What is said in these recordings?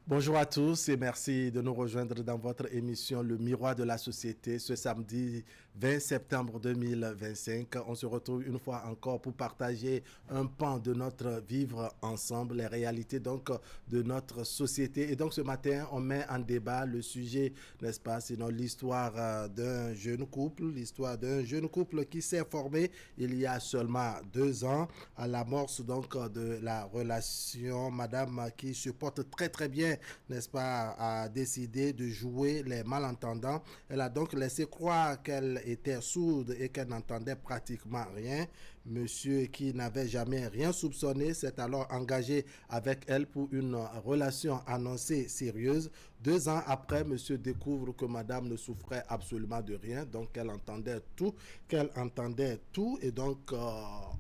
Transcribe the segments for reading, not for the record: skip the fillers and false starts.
Bonjour à tous et merci de nous rejoindre dans votre émission Le Miroir de la Société ce samedi 20 septembre 2025. On se retrouve une fois encore pour partager un pan de notre vivre ensemble, les réalités donc de notre société. Et donc ce matin, on met en débat le sujet, n'est-ce pas, sinon l'histoire d'un jeune couple, qui s'est formé il y a seulement 2 ans à l'amorce donc de la relation. Madame qui se porte très très bien, n'est-ce pas, a décidé de jouer les malentendants. Elle a donc laissé croire qu'elle était sourde et qu'elle n'entendait pratiquement rien. Monsieur qui n'avait jamais rien soupçonné s'est alors engagé avec elle pour une relation annoncée sérieuse. 2 ans après, monsieur découvre que madame ne souffrait absolument de rien, donc qu'elle entendait tout et donc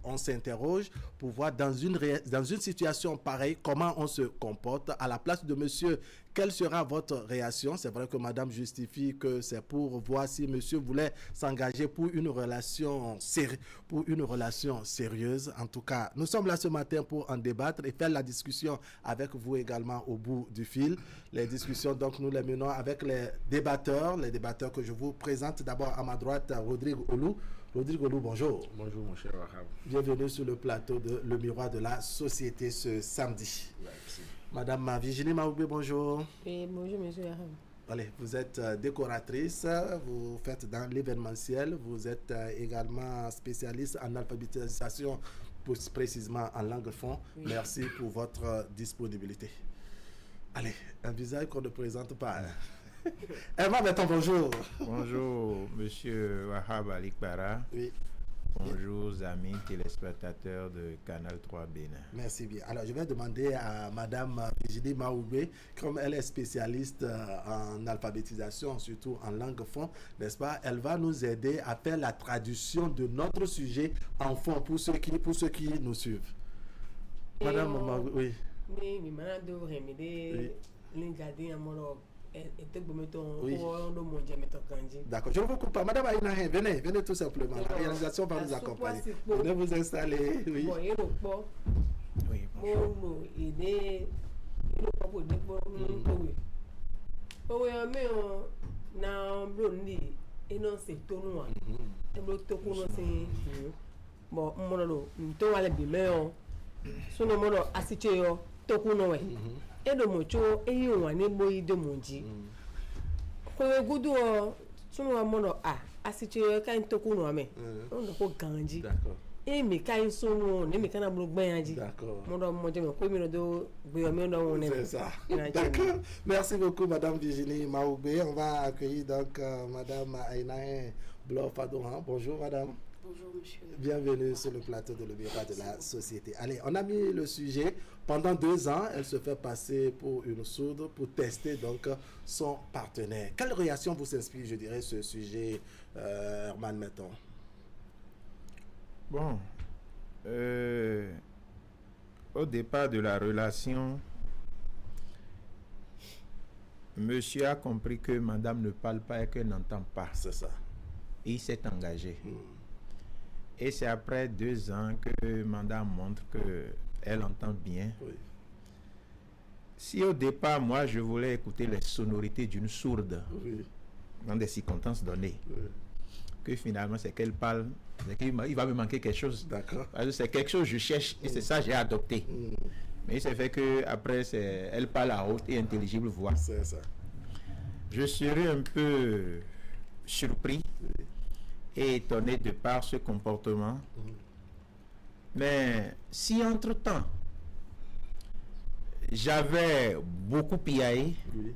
on s'interroge pour voir dans une situation pareille comment on se comporte. À la place de monsieur, quelle sera votre réaction? C'est vrai que madame justifie que c'est pour voir si monsieur voulait s'engager pour une relation sérieuse. En tout cas, nous sommes là ce matin pour en débattre et faire la discussion avec vous également au bout du fil. Les discussions, donc, nous les menons avec les débatteurs que je vous présente. D'abord à ma droite, Rodrigue Olou. Rodrigue Olou, bonjour. Bonjour, mon cher Wahab. Bienvenue sur le plateau de Le Miroir de la Société ce samedi. Merci. Madame Virginie Maoubé, bonjour. Oui, bonjour, monsieur Wahab. Allez, vous êtes décoratrice, vous faites dans l'événementiel, vous êtes également spécialiste en alphabétisation, plus précisément en langue fond. Oui. Merci pour votre disponibilité. Allez, un visage qu'on ne présente pas. Emma Béton, bonjour. Bonjour, monsieur Wahab Alikbara. Oui. Bonjour, amis téléspectateurs de Canal 3 Bénin. Merci bien. Alors, je vais demander à madame Virginie Maoubé, comme elle est spécialiste en alphabétisation, surtout en langue fond, n'est-ce pas? Elle va nous aider à faire la traduction de notre sujet en fond pour ceux qui nous suivent. Madame Maoubé, oui. Oui, madame devrait m'aider. Oui. D'accord, je ne vous coupe pas. Madame Aïna, venez tout simplement. La réalisation va nous accompagner. Venez vous installer. Oui. Oui, tokuno edo mocho eyi wane boyi de monji ko gudu o sunu amono asiche kan tokuno ame on ko ganji d'accord mi kan sunu ne mi kana bulu gbanji d'accord mo do mo je ko mi do gbe mi do won c'est ça d'accord. Merci beaucoup madame Virginie Maoubé. On va accueillir donc madame Aïna Blofadouhan. Bonjour madame. Bonjour monsieur. Bienvenue sur le plateau de Le Miroir de la Société. Allez, on a mis le sujet. Pendant 2 ans, elle se fait passer pour une sourde pour tester donc son partenaire. Quelle réaction vous inspire, je dirais, ce sujet, Herman Metton? Bon, au départ de la relation, monsieur a compris que madame ne parle pas et qu'elle n'entend pas. C'est ça. Et il s'est engagé. Et c'est après 2 ans que madame montre qu'elle entend bien. Oui. Si au départ, moi, je voulais écouter les sonorités d'une sourde, oui, dans des circonstances données, oui, que finalement, c'est qu'elle parle, c'est qu'il va me manquer quelque chose. d'accord. Parce que c'est quelque chose que je cherche et c'est ça que j'ai adopté. Mais c'est fait qu'après, elle parle à haute et intelligible voix. C'est ça. Je serais un peu surpris et étonné de par ce comportement. Mais si entre-temps, j'avais beaucoup piaillé, Oui.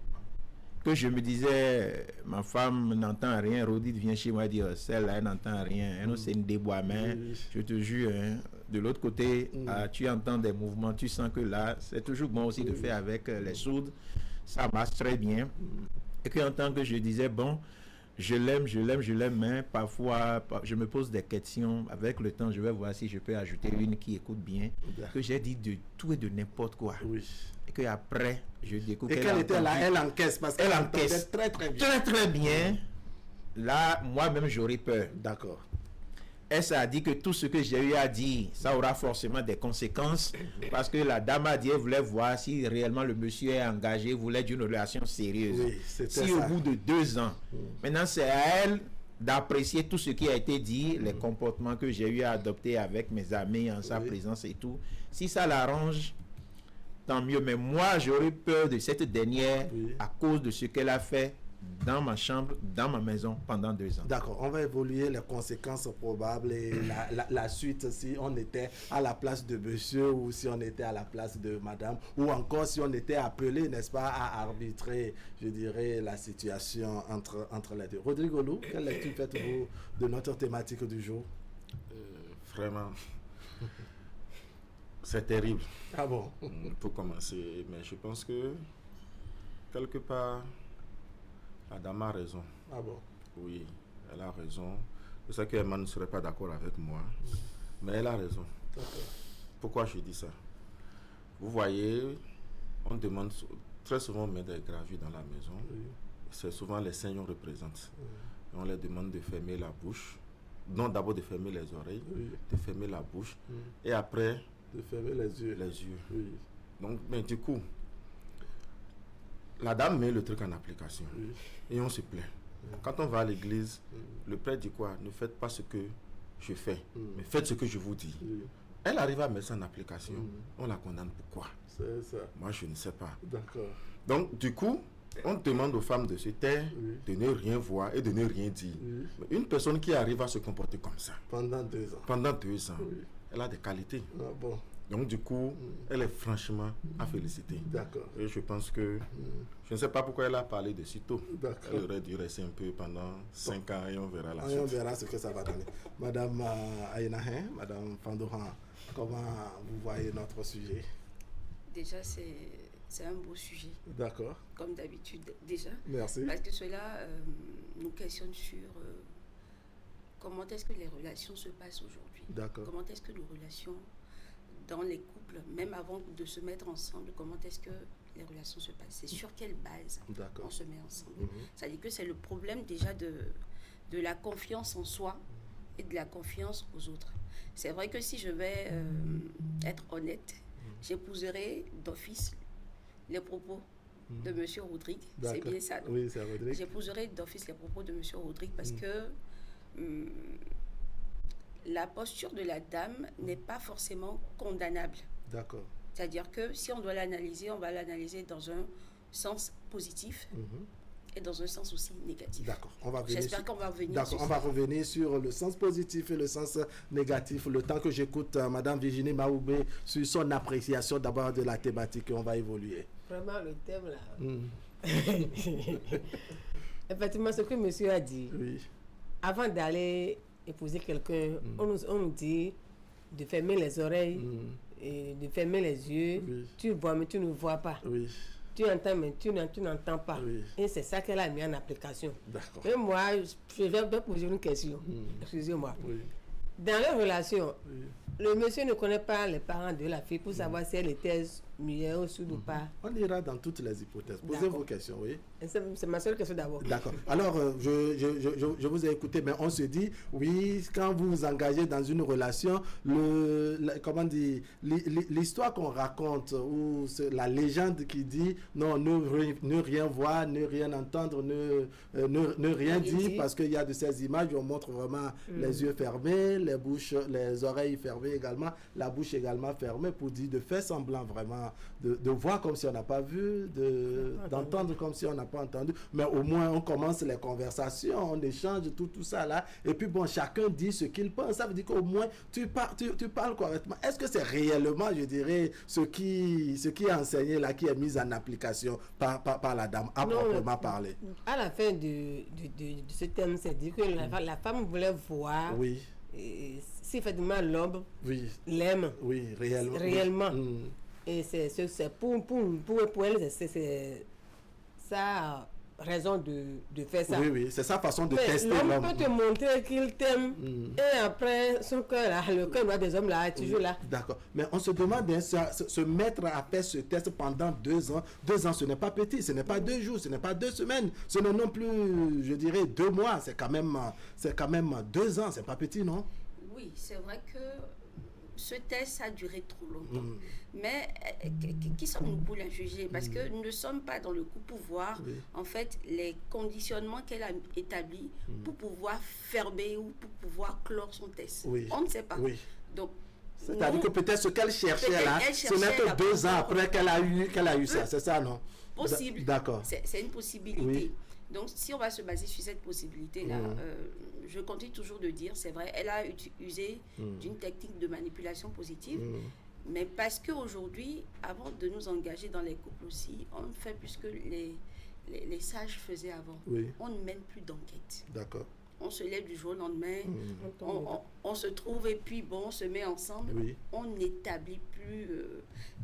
que je me disais, ma femme n'entend rien, Rodit vient chez moi dire, celle-là, elle n'entend rien, elle c'est une déboîte, mais je te jure, hein, de l'autre côté, tu entends des mouvements, tu sens que là, c'est toujours bon aussi de faire avec les sourdes, ça marche très bien. Et qu'en tant que je disais, bon, je l'aime, mais parfois, je me pose des questions. Avec le temps, je vais voir si je peux ajouter une qui écoute bien. Que j'ai dit de tout et de n'importe quoi. Oui. Et qu'après, je découvre qu'elle était là, elle encaisse parce qu'elle encaisse très très bien. Très très bien. Là, moi-même, j'aurais peur. D'accord. est-ce à dire que tout ce que j'ai eu à dire, ça aura forcément des conséquences? Parce que la dame a dit, elle voulait voir si réellement le monsieur est engagé, voulait d'une relation sérieuse. Oui, c'était si ça. au bout de 2 ans, maintenant c'est à elle d'apprécier tout ce qui a été dit, les comportements que j'ai eu à adopter avec mes amis en sa présence et tout. Si ça l'arrange, tant mieux. Mais moi, j'aurais peur de cette dernière à cause de ce qu'elle a fait dans ma chambre, dans ma maison pendant 2 ans. D'accord, on va évoluer les conséquences probables et la suite si on était à la place de monsieur ou si on était à la place de madame ou encore si on était appelé, n'est-ce pas, à arbitrer, je dirais, la situation entre les deux. Rodrigo Lou, quelle lecture faites-vous de notre thématique du jour? Vraiment, c'est terrible. Ah bon? Pour commencer, mais je pense que quelque part, la dame a raison. Ah bon? Oui, elle a raison. Je sais qu'Emma ne serait pas d'accord avec moi, mais elle a raison. Pourquoi je dis ça? Vous voyez, on demande, très souvent on met des gravures dans la maison. C'est souvent les seins qu'on représente. Et on les demande de fermer la bouche. Non, d'abord de fermer les oreilles, de fermer la bouche, et après de fermer les yeux. Les yeux. Donc, mais du coup, la dame met le truc en application et on se plaint. Quand on va à l'église, le prêtre dit quoi? Ne faites pas ce que je fais, mais faites ce que je vous dis. Elle arrive à mettre ça en application. On la condamne pourquoi? C'est ça. Moi, je ne sais pas. D'accord. Donc, du coup, on demande aux femmes de se taire, de ne rien voir et de ne rien dire. Mais une personne qui arrive à se comporter comme ça pendant 2 ans, elle a des qualités. Ah bon. Donc du coup, elle est franchement à féliciter. D'accord. Et je pense que, je ne sais pas pourquoi elle a parlé de si tôt. D'accord. Elle aurait dû rester un peu pendant 5 ans et on verra la suite. On verra ce que ça va donner. Madame Aïnahin, Madame Fandohan, comment vous voyez notre sujet? Déjà, c'est un beau sujet. D'accord. Comme d'habitude, déjà. Merci. Parce que cela nous questionne sur comment est-ce que les relations se passent aujourd'hui. D'accord. Comment est-ce que nos relations dans les couples, même avant de se mettre ensemble, comment est-ce que les relations se passent? C'est sur quelle base on se met ensemble? C'est-à-dire que c'est le problème déjà de la confiance en soi et de la confiance aux autres. C'est vrai que si je vais être honnête, j'épouserai d'office les propos de M. Rodrigue. C'est bien ça. Oui, c'est Rodrigue. J'épouserai d'office les propos de M. Rodrigue parce que la posture de la dame n'est pas forcément condamnable. D'accord. C'est-à-dire que si on doit l'analyser, on va l'analyser dans un sens positif et dans un sens aussi négatif. D'accord. J'espère qu'on va revenir sur ça. On va revenir sur le sens positif et le sens négatif. Le temps que j'écoute Madame Virginie Maoubé sur son appréciation d'abord de la thématique et on va évoluer. Vraiment, le thème là. Effectivement, ce que monsieur a dit. Oui. Avant d'aller épouser quelqu'un, on nous dit de fermer les oreilles et de fermer les yeux. Oui. Tu vois, mais tu ne vois pas. Oui. Tu entends, mais tu n'entends pas. Oui. Et c'est ça qu'elle a mis en application. D'accord. Et moi, je vais poser une question. Excusez-moi. Oui. Dans leur relation, le monsieur ne connaît pas les parents de la fille pour savoir si elle était muette ou sourde ou pas. On ira dans toutes les hypothèses. Posez vos questions, oui. C'est ma seule question d'abord. D'accord. Alors, je vous ai écouté, mais on se dit, oui, quand vous vous engagez dans une relation, comment dire, l'histoire qu'on raconte, ou la légende qui dit, non, ne rien voir, ne rien entendre, ne rien dire, parce qu'il y a de ces images où on montre vraiment les yeux fermés, les oreilles fermées également, la bouche également fermée, pour dire de faire semblant vraiment de voir comme si on n'a pas vu, d'entendre comme si on n'a pas entendu, mais au moins on commence les conversations, on échange tout ça là, et puis bon, chacun dit ce qu'il pense. Ça veut dire qu'au moins tu parles correctement. Est-ce que c'est réellement, je dirais, ce qui est enseigné là, qui est mis en application par la dame, à proprement parler? À la fin de ce thème, c'est dit que la femme voulait voir si effectivement l'homme l'aime réellement. Et c'est pour elle, c'est sa raison de faire ça. Oui, c'est sa façon de tester l'homme. L'homme peut te montrer qu'il t'aime et après, son cœur, là, le cœur des hommes là, est toujours là. D'accord. Mais on se demande, se mettre à faire ce test pendant 2 ans. 2 ans, ce n'est pas petit, ce n'est pas 2 jours, ce n'est pas 2 semaines, ce n'est non plus, je dirais, 2 mois. C'est quand même 2 ans, c'est pas petit, non? Oui, c'est vrai que ce test a duré trop longtemps. Mais qui sommes-nous pour la juger? Parce que nous ne sommes pas dans le coup pour voir en fait les conditionnements qu'elle a établis pour pouvoir fermer ou pour pouvoir clore son test. On ne sait pas. Donc, c'est-à-dire que peut-être ce qu'elle cherchait là, ce n'est que 2 ans après qu'elle a eu ça, c'est ça, non? Possible. D'accord. C'est une possibilité. Donc, si on va se baser sur cette possibilité-là, je continue toujours de dire, c'est vrai, elle a usé d'une technique de manipulation positive, mais parce qu'aujourd'hui, avant de nous engager dans les couples aussi, on fait plus que les sages faisaient avant. On ne mène plus d'enquête. D'accord. On se lève du jour au lendemain, on se trouve et puis bon, on se met ensemble. On n'établit plus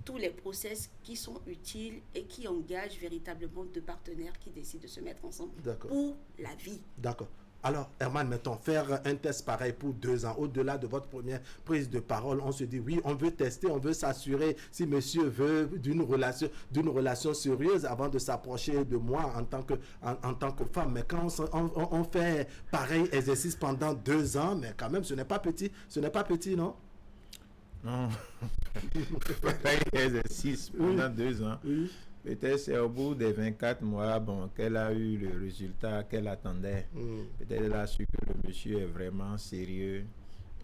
tous les process qui sont utiles et qui engagent véritablement deux partenaires qui décident de se mettre ensemble pour la vie. D'accord. Alors, Herman, mettons, faire un test pareil pour 2 ans, au-delà de votre première prise de parole, on se dit, oui, on veut tester, on veut s'assurer si monsieur veut d'une relation sérieuse avant de s'approcher de moi en tant que femme. Mais quand on fait pareil exercice pendant 2 ans, mais quand même, ce n'est pas petit, non? Non, pareil exercice pendant 2 ans. Peut-être c'est au bout des 24 mois qu'elle a eu le résultat qu'elle attendait. Peut-être elle a su que le monsieur est vraiment sérieux.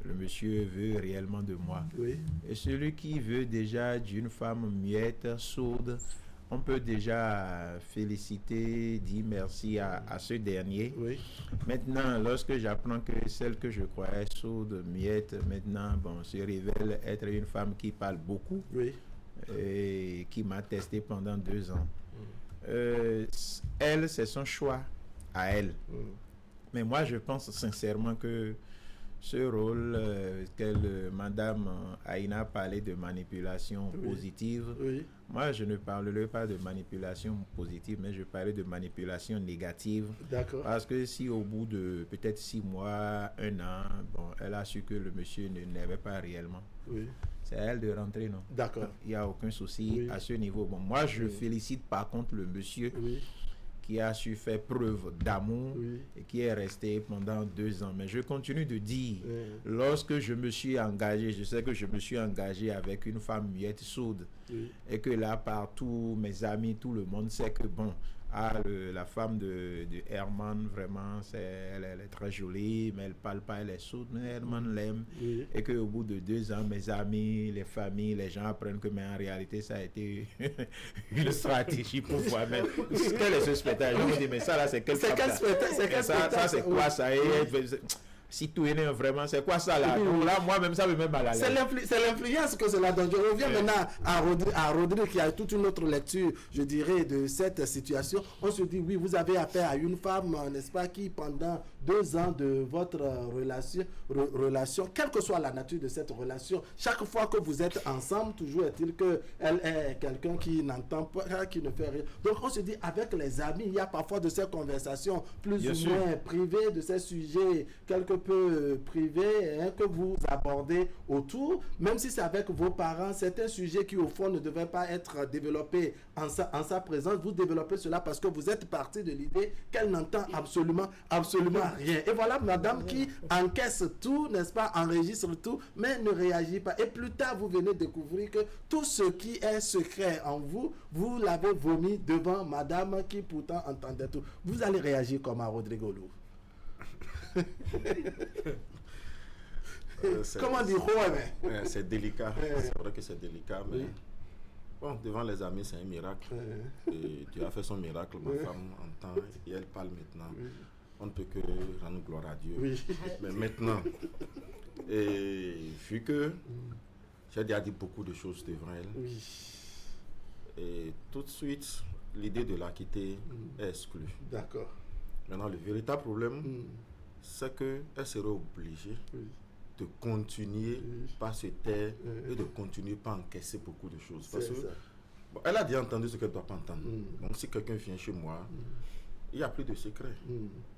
Le monsieur veut réellement de moi. Et celui qui veut déjà d'une femme muette, sourde, on peut déjà féliciter, dire merci à ce dernier. Maintenant, lorsque j'apprends que celle que je croyais sourde, muette, maintenant se révèle être une femme qui parle beaucoup. Et qui m'a testé pendant 2 ans. Elle, c'est son choix à elle. Mais moi, je pense sincèrement que ce rôle Madame Aïna parlait de manipulation positive. Moi, je ne parlerai pas de manipulation positive, mais je parlais de manipulation négative. Parce que si au bout de peut-être 6 mois, 1 an, elle a su que le monsieur ne l'aimait pas réellement. C'est à elle de rentrer, non? D'accord. Il n'y a aucun souci à ce niveau. Moi, je félicite par contre le monsieur qui a su faire preuve d'amour et qui est resté pendant 2 ans. Mais je continue de dire, lorsque je me suis engagé, je sais que je me suis engagé avec une femme muette, sourde, et que là, partout, mes amis, tout le monde sait que la femme de Herman, vraiment, elle est très jolie, mais elle ne parle pas, elle est sourde, mais Herman l'aime. Et qu'au bout de 2 ans, mes amis, les familles, les gens apprennent que, mais en réalité, ça a été une stratégie pour voir même. Quel est ce spectacle? Je me dis, mais ça là, c'est quel spectacle? Ça, c'est quoi ça? Si tout est vraiment, c'est quoi ça là? Donc là, moi-même, ça me met mal à l'aise. C'est l'influence que cela donne. Je reviens maintenant à Rodrigue qui a toute une autre lecture, je dirais, de cette situation. On se dit, oui, vous avez affaire à une femme, n'est-ce pas, qui pendant 2 ans de votre relation, quelle que soit la nature de cette relation, chaque fois que vous êtes ensemble, toujours est-il qu'elle est quelqu'un qui n'entend pas, qui ne fait rien. Donc on se dit, avec les amis, il y a parfois de ces conversations plus ou moins privées, de ces sujets quelque peu privés que vous abordez autour, même si c'est avec vos parents, c'est un sujet qui au fond ne devait pas être développé en sa présence. Vous développez cela parce que vous êtes parti de l'idée qu'elle n'entend absolument rien. Et voilà madame qui encaisse tout, n'est-ce pas, enregistre tout, mais ne réagit pas. Et plus tard, vous venez découvrir que tout ce qui est secret en vous, vous l'avez vomi devant madame qui pourtant entendait tout. Vous allez réagir comme à Rodrigo Lou. Comment dire? C'est délicat. C'est vrai que c'est délicat, mais bon, devant les amis, c'est un miracle. Et Dieu a fait son miracle. Ma femme entend et elle parle maintenant. On ne peut que rendre gloire à Dieu. Mais maintenant, et vu que j'ai déjà dit beaucoup de choses devant elle, et tout de suite, l'idée de la quitter est exclue. D'accord. Maintenant, le véritable problème, c'est qu'elle serait obligée de continuer par se taire et de continuer par encaisser beaucoup de choses. Parce que, elle a déjà entendu ce qu'elle ne doit pas entendre. Donc si quelqu'un vient chez moi, il n'y a plus de secret.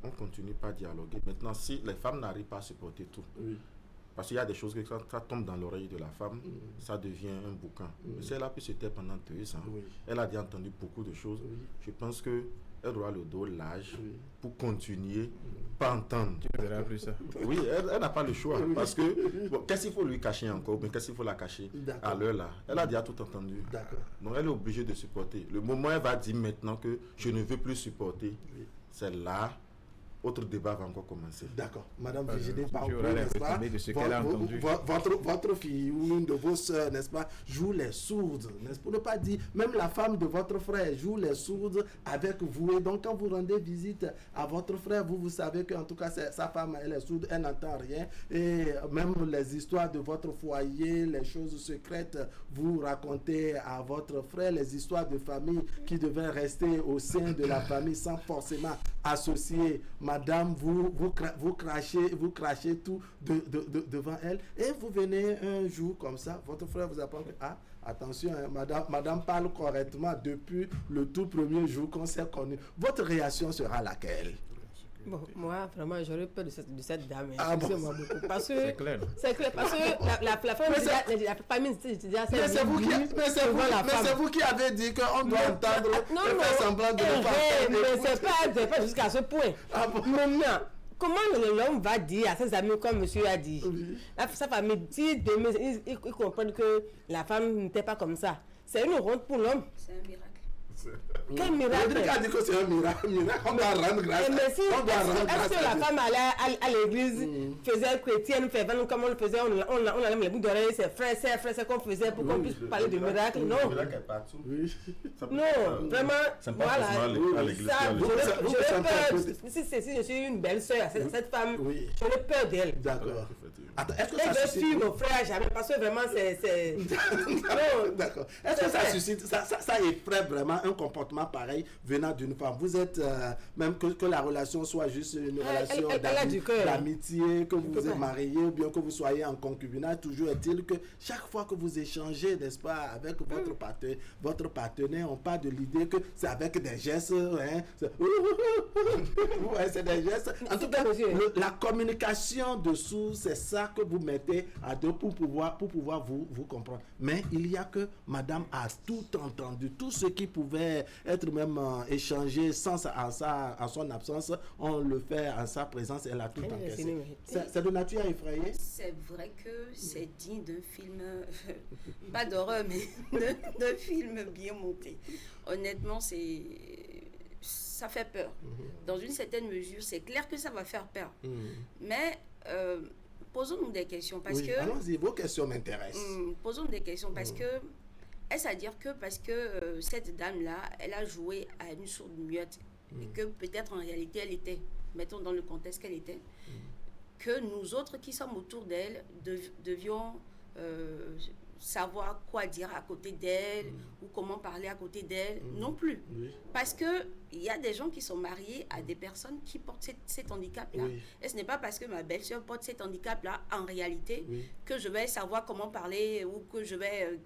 On continue pas à dialoguer. Maintenant, si les femmes n'arrivent pas à supporter tout, parce qu'il y a des choses que quand ça tombe dans l'oreille de la femme, ça devient un boucan. Mais si elle a pu se taire pendant 2 ans, elle a déjà entendu beaucoup de choses. Je pense que elle aura le dos large pour continuer, pas entendre. Tu ne verras plus ça. Oui, elle n'a pas le choix. Parce que, bon, qu'est-ce qu'il faut lui cacher encore? Mais qu'est-ce qu'il faut la cacher à l'heure là? Elle a déjà tout entendu. Donc elle est obligée de supporter. Le moment où elle va dire maintenant que je ne veux plus supporter, c'est là. Autre débat va encore commencer. D'accord. Madame Virginie, de ce qu'elle a entendu. Votre fille ou une de vos soeurs, n'est-ce pas, joue les sourdes, n'est-ce pas, pour ne pas dire, même la femme de votre frère joue les sourdes avec vous. Et donc, quand vous rendez visite à votre frère, vous savez qu'en tout cas, sa femme, elle est sourde, elle n'entend rien. Et même les histoires de votre foyer, les choses secrètes, vous racontez à votre frère les histoires de famille qui devaient rester au sein de la famille sans forcément associer. Madame, vous crachez tout devant elle et vous venez un jour comme ça, votre frère vous apprend que, attention, hein, madame parle correctement depuis le tout premier jour qu'on s'est connu. Votre réaction sera laquelle? Bon, moi, vraiment, j'aurais peur de cette dame. Parce que c'est clair. C'est clair, parce que la famille, mais c'est vous qui avez dit qu'on doit entendre et faire semblant de ne pas entendre. Mais c'est pas jusqu'à ce point. Maintenant, comment l'homme va dire à ses amis comme monsieur a dit? Sa famille, si demain, ils comprennent que la femme n'était pas comme ça, c'est une honte pour l'homme. C'est un miracle. Quel miracle? Il a dit que c'est un miracle. On doit rendre grâce. Est-ce que la femme allait à l'église, faisait chrétienne, comme on le faisait, on allait les bouts d'oreilles, ses frères, c'est qu'on faisait pour qu'on puisse parler de miracle? Non. Le miracle est partout. Non, vraiment. C'est pas voilà. forcément à l'église. J'aurais peur. Si je suis une belle soeur, cette femme, j'aurais peur d'elle. D'accord. Attends, est-ce que ça suscite... suit mon frère jamais, parce que vraiment c'est... D'accord. Est-ce que ça suscite, ça effraie vraiment un comportement pareil venant d'une femme? Vous êtes, même que la relation soit juste une relation d'amitié, que vous êtes marié ou bien que vous soyez en concubinage, toujours est-il que chaque fois que vous échangez, n'est-ce pas, avec votre partenaire, on parle de l'idée que c'est avec des gestes, hein, c'est des gestes. En tout cas, la communication dessous, c'est ça que vous mettez à deux pour pouvoir vous comprendre. Mais il y a que madame a tout entendu, tout ce qui pouvait être même échangé en son absence, on le fait en sa présence, elle a tout encaissé. C'est de nature à effrayer? C'est vrai que c'est digne d'un film, pas d'horreur, mais d'un film bien monté. Honnêtement, ça fait peur. Dans une certaine mesure, c'est clair que ça va faire peur. Mais posons-nous des questions parce que... allons-y, vos questions m'intéressent. Posons-nous des questions parce que... Est-ce à dire que parce que cette dame-là, elle a joué à une sourde muette et que peut-être en réalité elle était, mettons dans le contexte qu'elle était, que nous autres qui sommes autour d'elle devions savoir quoi dire à côté d'elle ou comment parler à côté d'elle, non plus. Parce que il y a des gens qui sont mariés à des personnes qui portent cet handicap-là. Et ce n'est pas parce que ma belle-sœur porte cet handicap-là, en réalité, que je vais savoir comment parler ou que je vais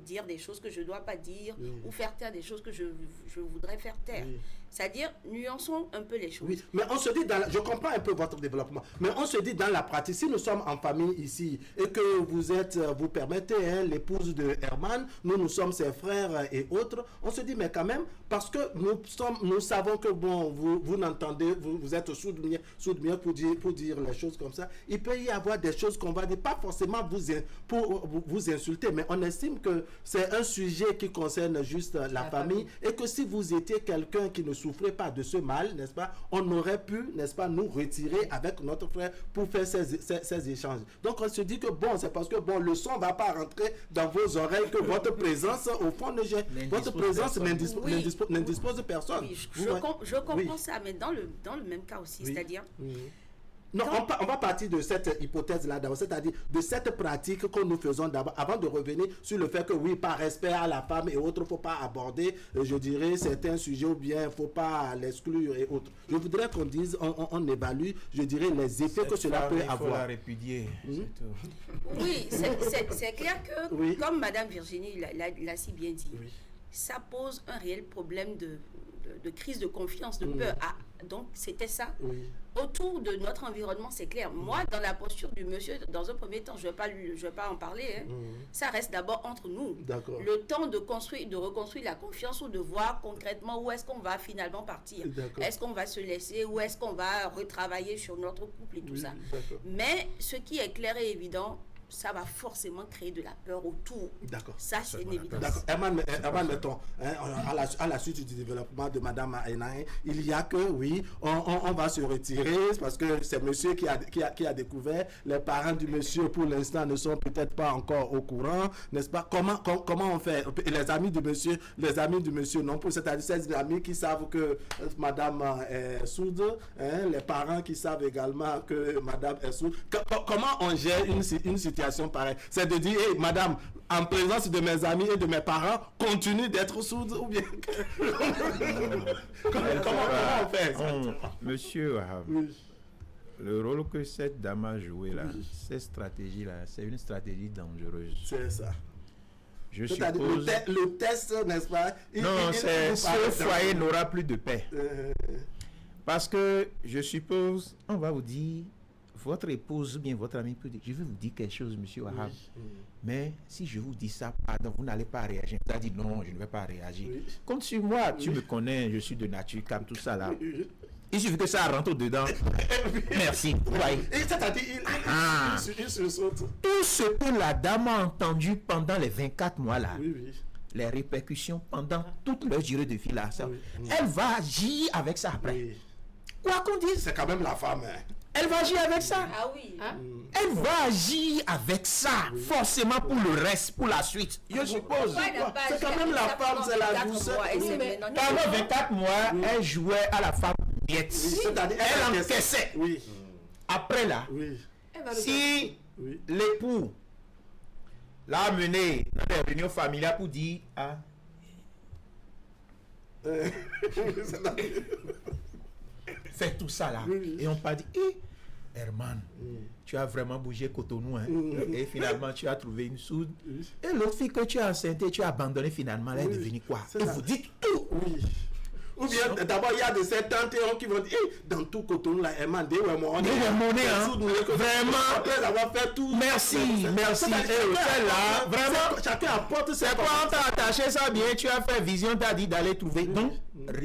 dire des choses que je ne dois pas dire ou faire taire des choses que je voudrais faire taire. C'est-à-dire, nuançons un peu les choses. Oui, mais on se dit, je comprends un peu votre développement, mais on se dit dans la pratique, si nous sommes en famille ici et que vous permettez, hein, l'épouse de Herman, nous sommes ses frères et autres, on se dit, mais quand même, parce que nous savons que, bon, vous n'entendez, vous êtes sourd-muet pour dire les choses comme ça, il peut y avoir des choses qu'on va dire, pas forcément pour vous insulter, mais on estime que c'est un sujet qui concerne juste la famille et que si vous étiez quelqu'un qui ne souffrait pas de ce mal, n'est-ce pas, on aurait pu, n'est-ce pas, nous retirer avec notre frère pour faire ces échanges. Donc on se dit que bon, c'est parce que bon, le son ne va pas rentrer dans vos oreilles que votre présence, au fond, votre présence n'indispose personne. Oui, je comprends ça, mais dans le même cas aussi, c'est-à-dire... Non, on va partir de cette hypothèse-là d'abord, c'est-à-dire de cette pratique que nous faisons d'abord, avant de revenir sur le fait que oui, par respect à la femme et autres, il ne faut pas aborder, je dirais, certains sujets ou bien il ne faut pas l'exclure et autres. Je voudrais qu'on dise, on évalue, je dirais, les effets que cela peut avoir. Il faut la répudier. Oui, c'est clair que, comme Madame Virginie l'a si bien dit, ça pose un réel problème de crise de confiance, de peur Donc, c'était ça. Oui. Autour de notre environnement, c'est clair. Moi, dans la posture du monsieur, dans un premier temps, je ne vais pas en parler. Hein. Ça reste d'abord entre nous. Le temps de reconstruire la confiance ou de voir concrètement où est-ce qu'on va finalement partir. Est-ce qu'on va se laisser ou est-ce qu'on va retravailler sur notre couple et tout ça. Mais ce qui est clair et évident, ça va forcément créer de la peur autour. D'accord. Ça, c'est une évidence. D'accord. Herman, mettons, à la suite du développement de Mme Ainaï, il y a que, oui, on va se retirer parce que c'est monsieur qui a découvert. Les parents du monsieur, pour l'instant, ne sont peut-être pas encore au courant, n'est-ce pas? Comment on fait? Les amis du monsieur non plus, c'est-à-dire ces amis qui savent que Madame est sourde, les parents qui savent également que Madame est sourde. Comment on gère une situation pareille? C'est de dire, hey, madame, en présence de mes amis et de mes parents, continue d'être sourde ou bien comment on fait ça? Monsieur, le rôle que cette dame a joué là, cette stratégie là, c'est une stratégie dangereuse. C'est ça. Je suppose... le test, n'est-ce pas? Ce foyer n'aura plus de paix. Parce que je suppose, on va vous dire, votre épouse ou bien votre ami peut dire, je vais vous dire quelque chose, monsieur Wahab, mais si je vous dis ça, pardon, vous n'allez pas réagir. Vous allez dire non, je ne vais pas réagir. Compte sur moi, tu me connais, je suis de nature calme, tout ça là. Il suffit que ça rentre dedans. Merci. Et c'est-à-dire, il se saute. Tout ce que la dame a entendu pendant les 24 mois là, les répercussions pendant toute leur durée de vie là, ça, elle va agir avec ça après. Quoi qu'on dise, c'est quand même la femme. Elle va agir avec ça. Ah oui. Elle va agir avec ça, forcément pour le reste, pour la suite. Je suppose. C'est quand même la femme, c'est la douceur. Pendant 24 mois, elle jouait à la femme miette. Elle encaissait. Après là, si l'époux l'a amené dans des réunions familiales pour dire fais tout ça là. Et on pas dit, Herman, tu as vraiment bougé Cotonou, hein? Et finalement tu as trouvé une soude. Et l'autre fille que tu as enceinte, tu as abandonné finalement, elle est devenue quoi? Et vous dites tout. Ou bien d'abord il y a de ces tantes qui vont dire, dans tout Cotonou là, Herman, vraiment. Après avoir fait tout. Merci. Celle-là, vraiment, chacun apporte ses. C'est quoi, on t'a attaché ça bien, tu as fait vision, t'as dit d'aller trouver. Donc,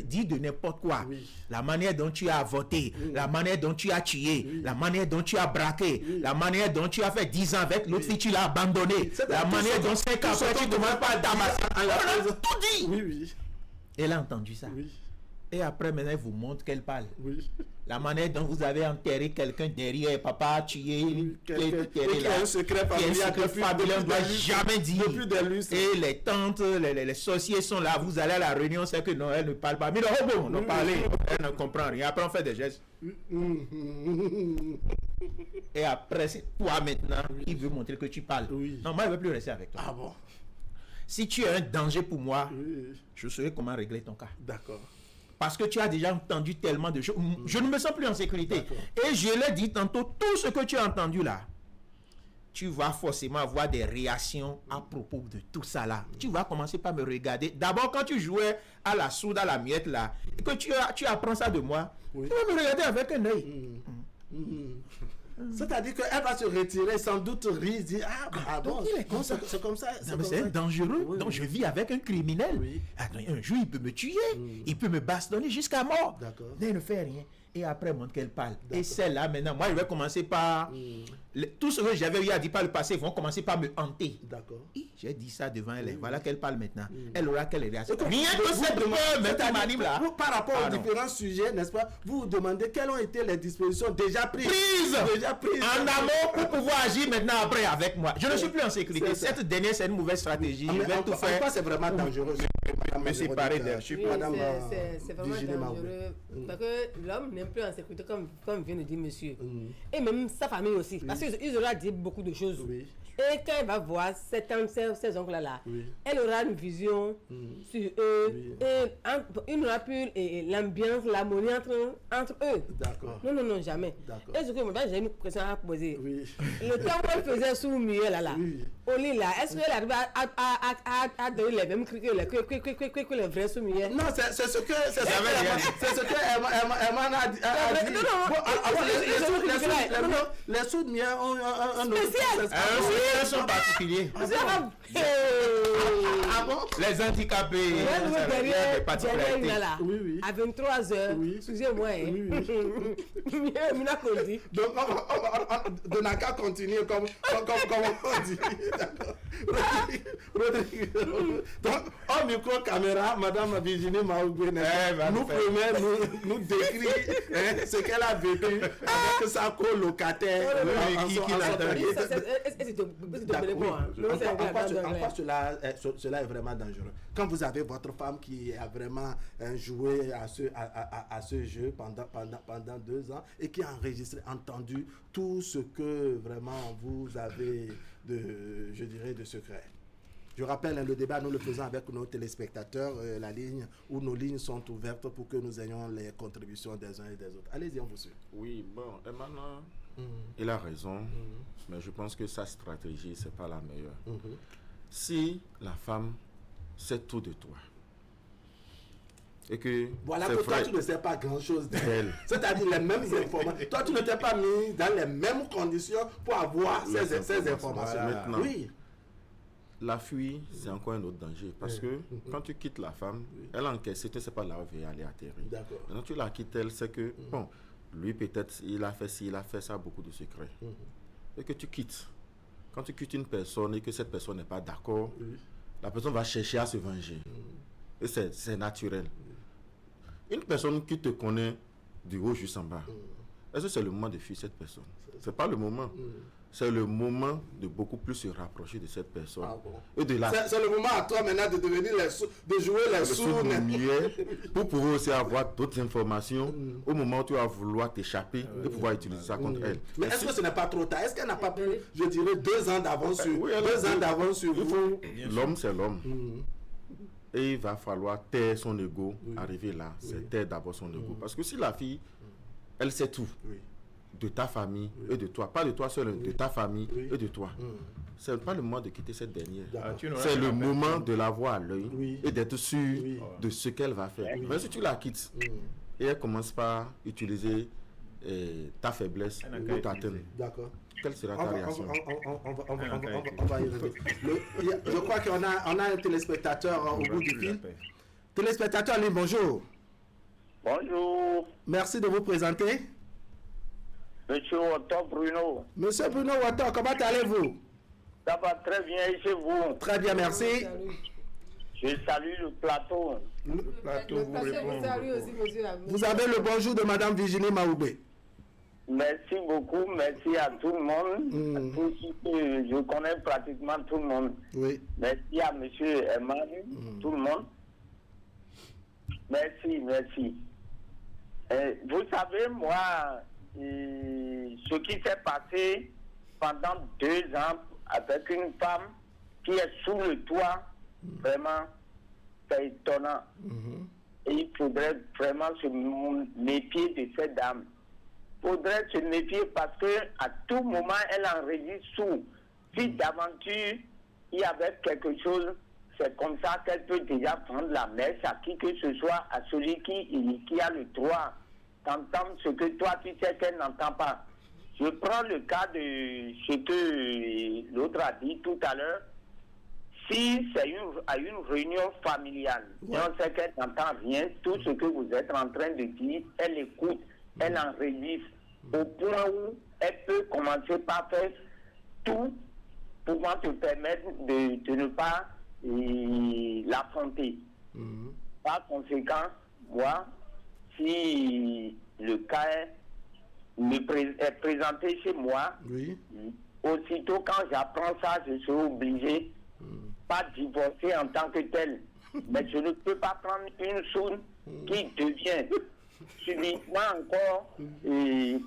dis de n'importe quoi. La manière dont tu as voté, la manière dont tu as tué, la manière dont tu as braqué, la manière dont tu as fait 10 ans avec l'autre fille, tu l'as abandonné, la manière dont 5 ans après tu ne demandes pas d'amasser. On a tout dit. Elle a entendu ça. Et après, maintenant, elle vous montre qu'elle parle. La manière dont vous avez enterré quelqu'un derrière, papa a tué, qui a un secret familial on ne doit jamais dire. Et les tantes, les sorciers sont là, vous allez à la réunion, c'est que non, elle ne parle pas. Mais non, non, parlez, elle ne comprend rien. Après, on fait des gestes. Et après, c'est toi maintenant qui veut montrer que tu parles. Non, moi, je ne veux plus rester avec toi. Ah bon? Si tu es un danger pour moi, je saurai comment régler ton cas. D'accord. Parce que tu as déjà entendu tellement de choses. Je ne me sens plus en sécurité. Et je l'ai dit tantôt, tout ce que tu as entendu là, tu vas forcément avoir des réactions à propos de tout ça là. Tu vas commencer par me regarder. D'abord, quand tu jouais à la soude, à la miette là, et que tu apprends ça de moi, tu vas me regarder avec un œil. C'est-à-dire qu'elle va se retirer, sans doute rire, dire bon, c'est comme ça. C'est dangereux. Donc je vis avec un criminel. Un jour il peut me tuer, il peut me bastonner jusqu'à mort. Mais il ne fait rien. Et après, montre qu'elle parle. Et celle-là, maintenant, moi, je vais commencer par... tout ce que j'avais eu à dire par le passé, vont commencer par me hanter. D'accord. J'ai dit ça devant elle. Voilà qu'elle parle maintenant. Elle aura quelle réaction. Rien que cette peur m'anime là. Par rapport aux différents sujets, n'est-ce pas, vous vous demandez quelles ont été les dispositions déjà prises. En amont pour pouvoir agir maintenant après avec moi. Je ne suis plus en sécurité. Cette dernière, c'est une mauvaise stratégie. Je vais tout faire. C'est vraiment dangereux. Me séparer d'elle. C'est vraiment dangereux. Parce que l'homme n'est plus en sécurité, comme vient de dire monsieur. Et même sa famille aussi. Parce qu'ils aura dit beaucoup de choses. Et quand elle va voir ces oncles-là, elle aura une vision sur eux. Et il n'aura plus l'ambiance, l'harmonie entre eux. D'accord. Non, jamais. Et ce que moi, j'ai une question à poser. Le temps où elle faisait sous le milieu là, au lit là, est-ce qu'elle arrive à donner les mêmes cris que que les vrais soumiers. Non, c'est ce que Herman a dit. Les soumiers ont un autre sont particuliers. Ah bon? Les handicapés. Oui. À 23h. Excusez-moi. Donc, on n'a qu'à continuer comme on dit. Donc, au micro caméra, Madame Virginie Maoubé nous décrit ce qu'elle a vécu avec sa colocataire. En quoi cela est vraiment dangereux? Quand vous avez votre femme qui a vraiment joué à ce jeu pendant 2 ans et qui a entendu tout ce que vraiment vous avez de secret. Je rappelle, le débat, nous le faisons avec nos téléspectateurs, nos lignes sont ouvertes pour que nous ayons les contributions des uns et des autres. Allez-y, on vous suit. Oui, bon, Emmanuel, il a raison, mais je pense que sa stratégie, c'est pas la meilleure. Si la femme sait tout de toi, et que voilà que toi, tu ne sais pas grand-chose d'elle. C'est-à-dire les mêmes informations. Toi, tu ne t'es pas mis dans les mêmes conditions pour avoir ces informations. Voilà. Maintenant, oui. La fuite, c'est encore un autre danger. Parce que quand tu quittes la femme, elle encaisse, tu ne sais pas là où elle va aller atterrir. D'accord. Quand tu la quittes, elle sait que, bon, lui peut-être, il a fait ci, il a fait ça, beaucoup de secrets. Et que tu quittes. Quand tu quittes une personne et que cette personne n'est pas d'accord, la personne va chercher à se venger. Et c'est naturel. Une personne qui te connaît du haut jusqu'en bas, est-ce que c'est le moment de fuir cette personne? Ce n'est pas le moment. C'est le moment de beaucoup plus se rapprocher de cette personne. Ah bon. Et de c'est le moment à toi maintenant de devenir de jouer les sourds pour pouvoir aussi avoir d'autres informations au moment où tu vas vouloir t'échapper et pouvoir utiliser ça contre elle. Mais est-ce que ce n'est pas trop tard? Est-ce qu'elle n'a pas pris, je dirais, 2 ans d'avance sur, oui, 2 ans d'avance sur vous? L'homme, c'est l'homme. Et il va falloir taire son ego, arriver là. C'est taire d'abord son ego. Parce que si la fille, elle sait tout. De ta famille et de toi, pas de toi seul, de ta famille et de toi. C'est pas le moment de quitter cette dernière. C'est le moment de la voir à l'œil et d'être sûr de ce qu'elle va faire. Mais si tu la quittes et elle commence par utiliser ta faiblesse pour t'atteindre, quelle sera ta réaction? On va y revenir. Je crois qu'on a un téléspectateur au bout du fil. Téléspectateur, lui, bonjour. Bonjour. Merci de vous présenter. Monsieur Otto Bruno. Monsieur Bruno Otto, comment allez-vous? Ça va très bien et chez vous? Très bien, merci. Je salue le plateau. Le plateau vous salue aussi, monsieur. Vous avez le bonjour de Madame Virginie Maoubé. Merci beaucoup, merci à tout le monde. Je connais pratiquement tout le monde. Oui. Merci à monsieur Herman, tout le monde. Merci. Vous savez, moi, ce qui s'est passé pendant 2 ans avec une femme qui est sous le toit, vraiment, c'est étonnant. Et il faudrait vraiment se méfier de cette dame. Il faudrait se méfier parce qu'à tout moment, elle enregistre sous. Si d'aventure, il y avait quelque chose, c'est comme ça qu'elle peut déjà prendre la messe à qui que ce soit, à celui qui a le droit d'entendre ce que toi tu sais qu'elle n'entend pas. Je prends le cas de ce que l'autre a dit tout à l'heure. Si c'est à une réunion familiale, et on sait qu'elle n'entend rien, tout ce que vous êtes en train de dire, elle écoute, elle enregistre, au point où elle peut commencer par faire tout pour te permettre de ne pas l'affronter. Par conséquent, moi, si le cas est présenté chez moi, aussitôt quand j'apprends ça, je suis obligé pas divorcer en tant que tel. Mais je ne peux pas prendre une sourne qui devient subitement encore,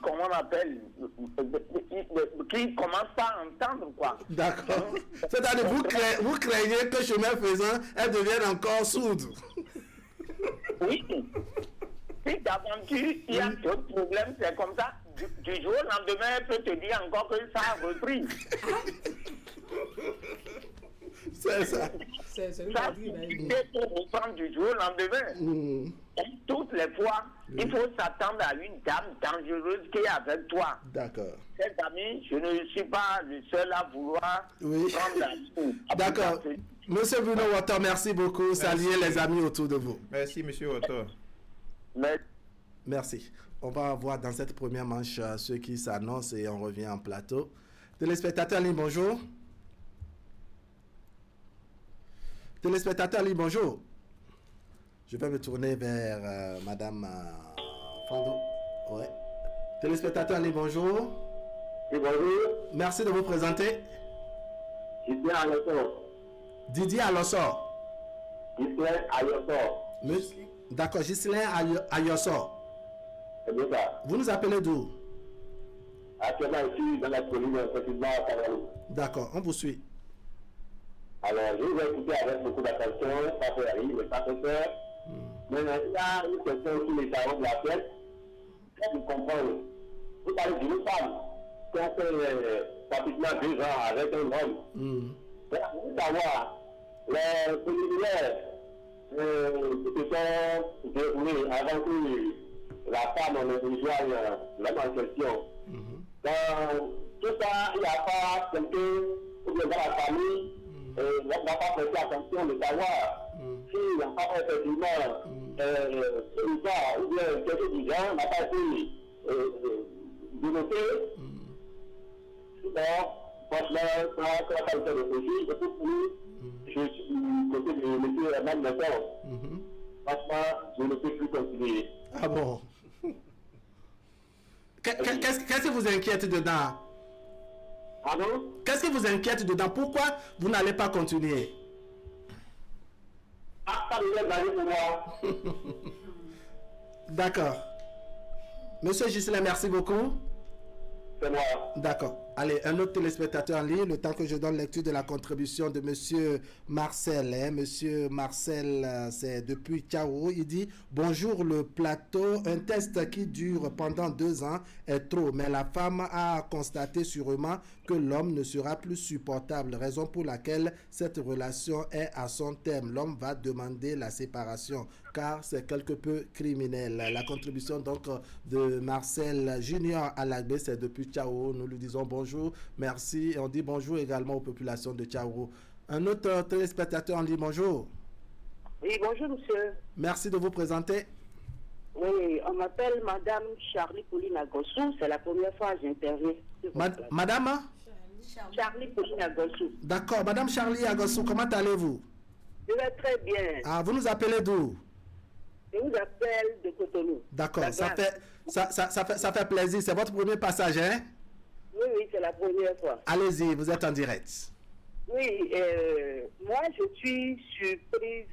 comment on appelle, qui commence pas à entendre, quoi. D'accord. C'est-à-dire, vous craignez que chemin faisant, elle devienne encore sourde. Oui. Si d'aventure, il y a d'autres problèmes, c'est comme ça. Du jour au lendemain, elle peut te dire encore que ça a repris. C'est ça. C'est Ça, c'est pour reprendre du jour au lendemain. Toutes les fois, il faut s'attendre à une dame dangereuse qui est avec toi. D'accord. Cette amie, je ne suis pas le seul à vouloir prendre la suite. D'accord. Monsieur Bruno Water, merci beaucoup. Saluez les amis autour de vous. Merci, monsieur Water. Merci. On va voir dans cette première manche ceux qui s'annoncent et on revient en plateau. Téléspectateur en ligne, bonjour. Téléspectateur en ligne, bonjour. Je vais me tourner vers Madame Fando. Ouais. Téléspectateur en ligne, bonjour. Et bonjour. Merci de vous présenter. Didier Alossor. Didier Alossor. Gislain Ayossor. D'accord, Gislain Ayossor. C'est bien ça. Vous nous appelez d'où? Actuellement, je suis dans la commune précisément à Cameroun. D'accord, on vous suit. Alors, je vous ai écouté avec beaucoup d'attention, pas fait rire, mais pas fait peur. Mais il y a une question sur les talents de la tête. Vous comprenez. Vous parlez d'une femme qui a fait pratiquement 2 ans avec un homme. Vous savoir, les préliminaires qui se sont déroulés avant que la femme ne rejoigne l'homme en question. Dans tout ça, il n'y a pas quelqu'un ou bien dans la famille n'a pas prêté attention de savoir s'il n'a pas effectivement ça ou bien quelque chose du genre n'a pas été dénoté. Sinon, franchement, quand la qualité de réfléchir, je peux plus, je suis du côté de M. Herman Nestor. Franchement, je ne peux plus continuer. Ah bon? Qu'est-ce qui vous inquiète dedans? Pardon? Qu'est-ce qui vous inquiète dedans? Pourquoi vous n'allez pas continuer? Ah, ça devait aller pour moi. D'accord. Monsieur Gislain, merci beaucoup. C'est moi. D'accord. Allez, un autre téléspectateur en ligne, le temps que je donne lecture de la contribution de Monsieur Marcel. Monsieur Marcel, c'est depuis Tchao. Il dit, bonjour le plateau, un test qui dure pendant 2 ans est trop, mais la femme a constaté sûrement que l'homme ne sera plus supportable, raison pour laquelle cette relation est à son terme. L'homme va demander la séparation, car c'est quelque peu criminel. La contribution donc de Marcel Junior à l'Agbé, c'est depuis Tchao. Nous lui disons bonjour, merci, et on dit bonjour également aux populations de Tchao. Un autre téléspectateur en dit bonjour. Oui, bonjour monsieur. Merci de vous présenter. Oui, on m'appelle Madame Charlie Pauline Agossou, c'est la première fois que j'interviens. Madame Charlie Pauline Agossou. D'accord, Madame Charlie Agossou, comment allez-vous? Je vais très bien. Ah, vous nous appelez d'où? Je vous appelle de Cotonou. D'accord, ça fait plaisir. C'est votre premier passage, hein? Oui, c'est la première fois. Allez-y, vous êtes en direct. Oui, moi je suis surprise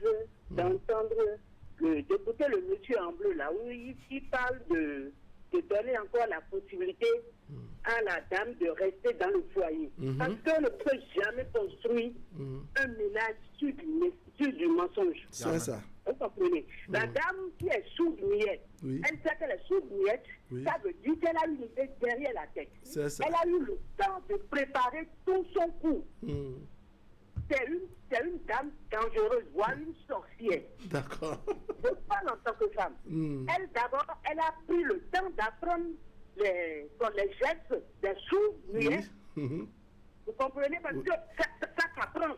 d'entendre, d'écouter le monsieur en bleu là, où il parle de donner encore la possibilité à la dame de rester dans le foyer. Parce qu'on ne peut jamais construire un ménage sur du mensonge. C'est ça. Vous comprenez? La dame qui est sourde-muette, elle sait qu'elle est sourde-muette, ça veut dire qu'elle a une idée derrière la tête. C'est ça. Elle a eu le temps de préparer tout son coup. C'est une dame dangereuse, voire une sorcière. D'accord. Je parle en tant que femme. Elle, d'abord, elle a pris le temps d'apprendre les gestes des sourds-muets. Vous comprenez? Parce que ça s'apprend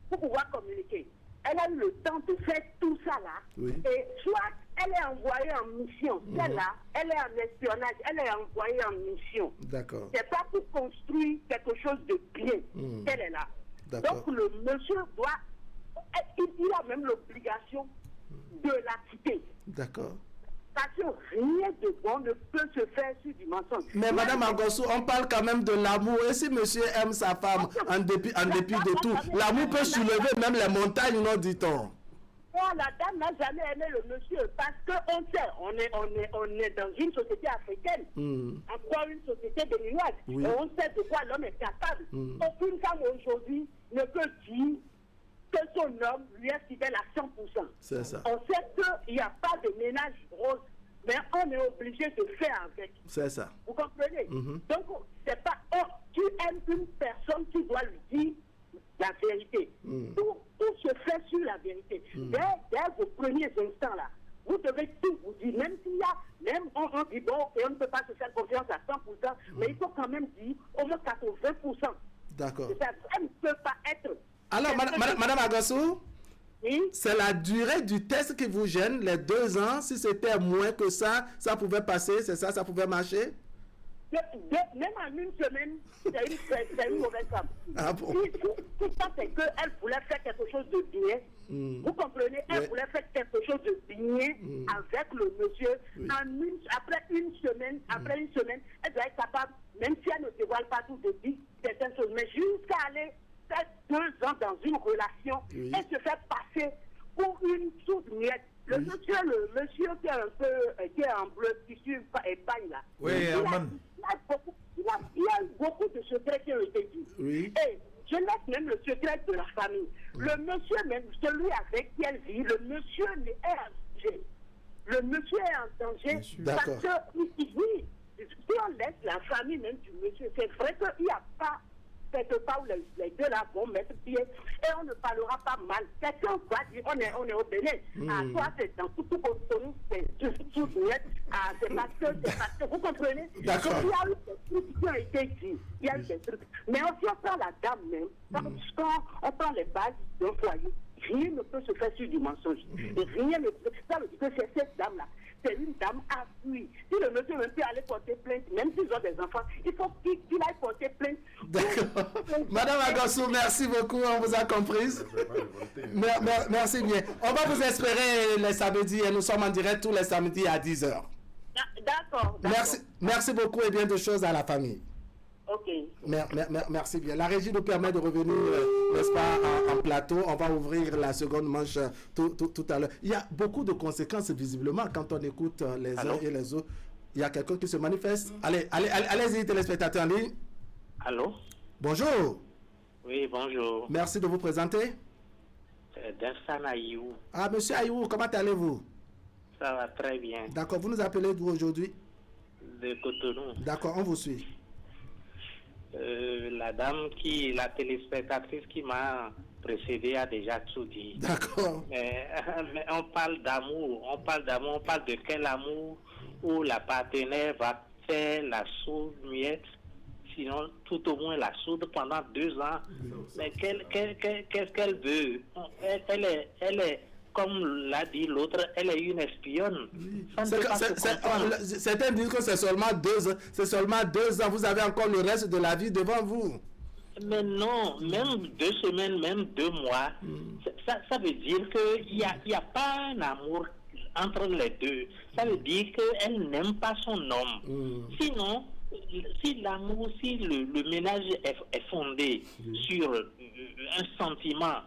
pour pouvoir communiquer. Elle a eu le temps de faire tout ça là. Et soit elle est envoyée en mission. Celle-là, elle est en espionnage. Elle est envoyée en mission. D'accord. C'est pas pour construire quelque chose de bien qu'elle est là. Donc le monsieur doit, il a même l'obligation de la quitter. D'accord. Parce que rien de bon ne peut se faire sur du mensonge. Mais Madame Agossou, on parle quand même de l'amour. Et si monsieur aime sa femme en dépit de tout, l'amour peut soulever même les montagnes, non, dit-on. Oh, la dame n'a jamais aimé le monsieur parce qu'on sait, on est dans une société africaine, encore une société béninoise. Et on sait de quoi l'homme est capable. Aucune femme aujourd'hui ne peut dire que son homme lui est fidèle à 100%. C'est ça. On sait qu'il n'y a pas de ménage rose, mais on est obligé de faire avec. C'est ça. Vous comprenez? Donc, c'est pas, tu aimes une personne, tu dois lui dire la vérité. Tout se fait sur la vérité. Dès vos premiers instants là, vous devez tout vous dire, même s'il y a, même on dit bon, et on ne peut pas se faire confiance à 100%, mais il faut quand même dire au moins 80%. D'accord. Ça ne peut pas être. Alors, Madame Agassou, oui? C'est la durée du test qui vous gêne, les 2 ans. Si c'était moins que ça pouvait passer, c'est ça pouvait marcher? Même en une semaine, c'est une mauvaise femme. Ah bon? Si ça c'est qu'elle voulait faire quelque chose de bien, vous comprenez, elle voulait faire quelque chose de bien avec le monsieur. Après une semaine, elle doit être capable, même si elle ne dévoile pas tout, de dire certaines choses, mais jusqu'à aller faire 2 ans dans une relation, elle se fait passer pour une sourde-muette. Le monsieur qui est un peu, qui est en bleu, tissu et paille là. Oui, il y a beaucoup de secrets qui ont été dit. Oui. Et je laisse même le secret de la famille. Le monsieur même, celui avec qui elle vit, le monsieur est en danger. Le monsieur est en danger parce que, oui, si on laisse la famille même du monsieur, c'est vrai qu'il n'y a pas quelque part où les deux là vont mettre pied et on ne parlera pas mal. Quelqu'un va dire, on est au Bénin. À toi, c'est dans tout pour nous, c'est parce que, vous comprenez? D'accord. Il y a eu des trucs qui ont été dit. Il y a eu des trucs. Mais si on prend la dame même, quand on prend les bases d'un foyer, rien ne peut se faire sur du mensonge. Et rien ne peut. Ça veut dire que c'est cette dame-là. C'est une dame appuyée. Si le monsieur même peut aller porter plainte, même s'ils ont des enfants, il faut qu'il aille porter plainte. D'accord. Madame Agassou, merci beaucoup, on vous a comprise. Merci bien. On va vous espérer les samedis et nous sommes en direct tous les samedis à 10h. D'accord. Merci beaucoup et bien de choses à la famille. Ok. Merci bien. La régie nous permet de revenir, n'est-ce pas, en plateau. On va ouvrir la seconde manche tout à l'heure. Il y a beaucoup de conséquences, visiblement, quand on écoute les uns et les autres. Il y a quelqu'un qui se manifeste. Allez-y, téléspectateurs en ligne. Allô? Bonjour. Oui, bonjour. Merci de vous présenter. C'est Destan Ayou. Ah, monsieur Ayou, comment allez-vous? Ça va très bien. D'accord, vous nous appelez d'où aujourd'hui? De Cotonou. D'accord, on vous suit. La téléspectatrice qui m'a précédé a déjà tout dit. D'accord. Mais on parle d'amour, on parle de quel amour où la partenaire va faire la sourde muette, sinon tout au moins la sourde pendant 2 ans. Mais qu'est-ce qu'elle veut? Elle est, comme l'a dit l'autre, elle est une espionne. Certains disent que c'est seulement 2 ans. C'est seulement 2 ans. Vous avez encore le reste de la vie devant vous. Mais non, même 2 semaines, même 2 mois, ça veut dire qu'il n'y a pas un amour entre les deux. Ça veut dire qu'elle n'aime pas son homme. Sinon, si l'amour, si le ménage est fondé sur un sentiment,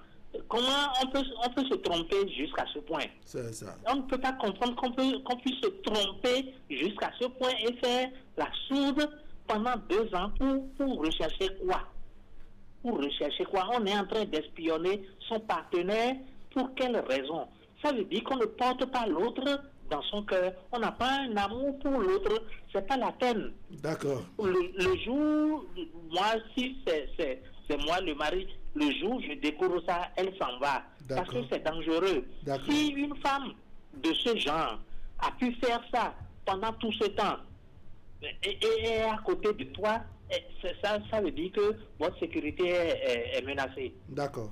comment on peut se tromper jusqu'à ce point? C'est ça. On ne peut pas comprendre qu'on puisse se tromper jusqu'à ce point et faire la sourde pendant 2 ans pour rechercher quoi? Pour rechercher quoi? On est en train d'espionner son partenaire. Pour quelle raison? Ça veut dire qu'on ne porte pas l'autre dans son cœur. On n'a pas un amour pour l'autre. C'est pas la peine. D'accord. Le jour, moi, si c'est moi le mari, le jour où je découvre ça, elle s'en va. Parce que c'est dangereux. Si une femme de ce genre a pu faire ça pendant tout ce temps et est à côté de toi, ça veut dire que votre sécurité est menacée. D'accord.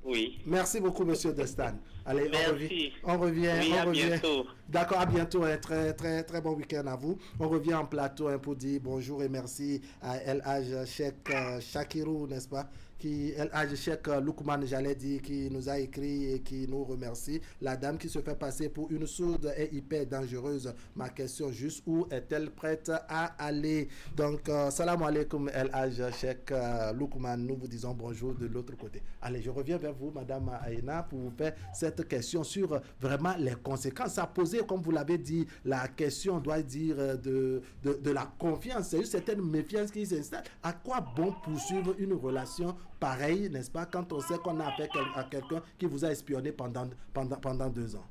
Oui. Merci beaucoup, monsieur Destan. Allez, merci. On revient. Oui, à bientôt. D'accord, à bientôt. Un très, très, très bon week-end à vous. On revient en plateau pour dire bonjour et merci à El Hadj Cheikh Shakirou, n'est-ce pas? El Hadj Cheikh Lukman, j'allais dire, qui nous a écrit et qui nous remercie. La dame qui se fait passer pour une sourde est hyper dangereuse. Ma question, juste où est-elle prête à aller? Donc, salam alaikum El Hadj Cheikh Lukman. Nous vous disons bonjour de l'autre côté. Allez, je reviens vers vous, madame Aïna, pour vous faire cette question sur vraiment les conséquences à poser. Comme vous l'avez dit, la question doit dire de la confiance. C'est une certaine méfiance qui s'installe. À quoi bon poursuivre une relation pareille, n'est-ce pas, quand on sait qu'on a affaire à quelqu'un qui vous a espionné pendant 2 ans?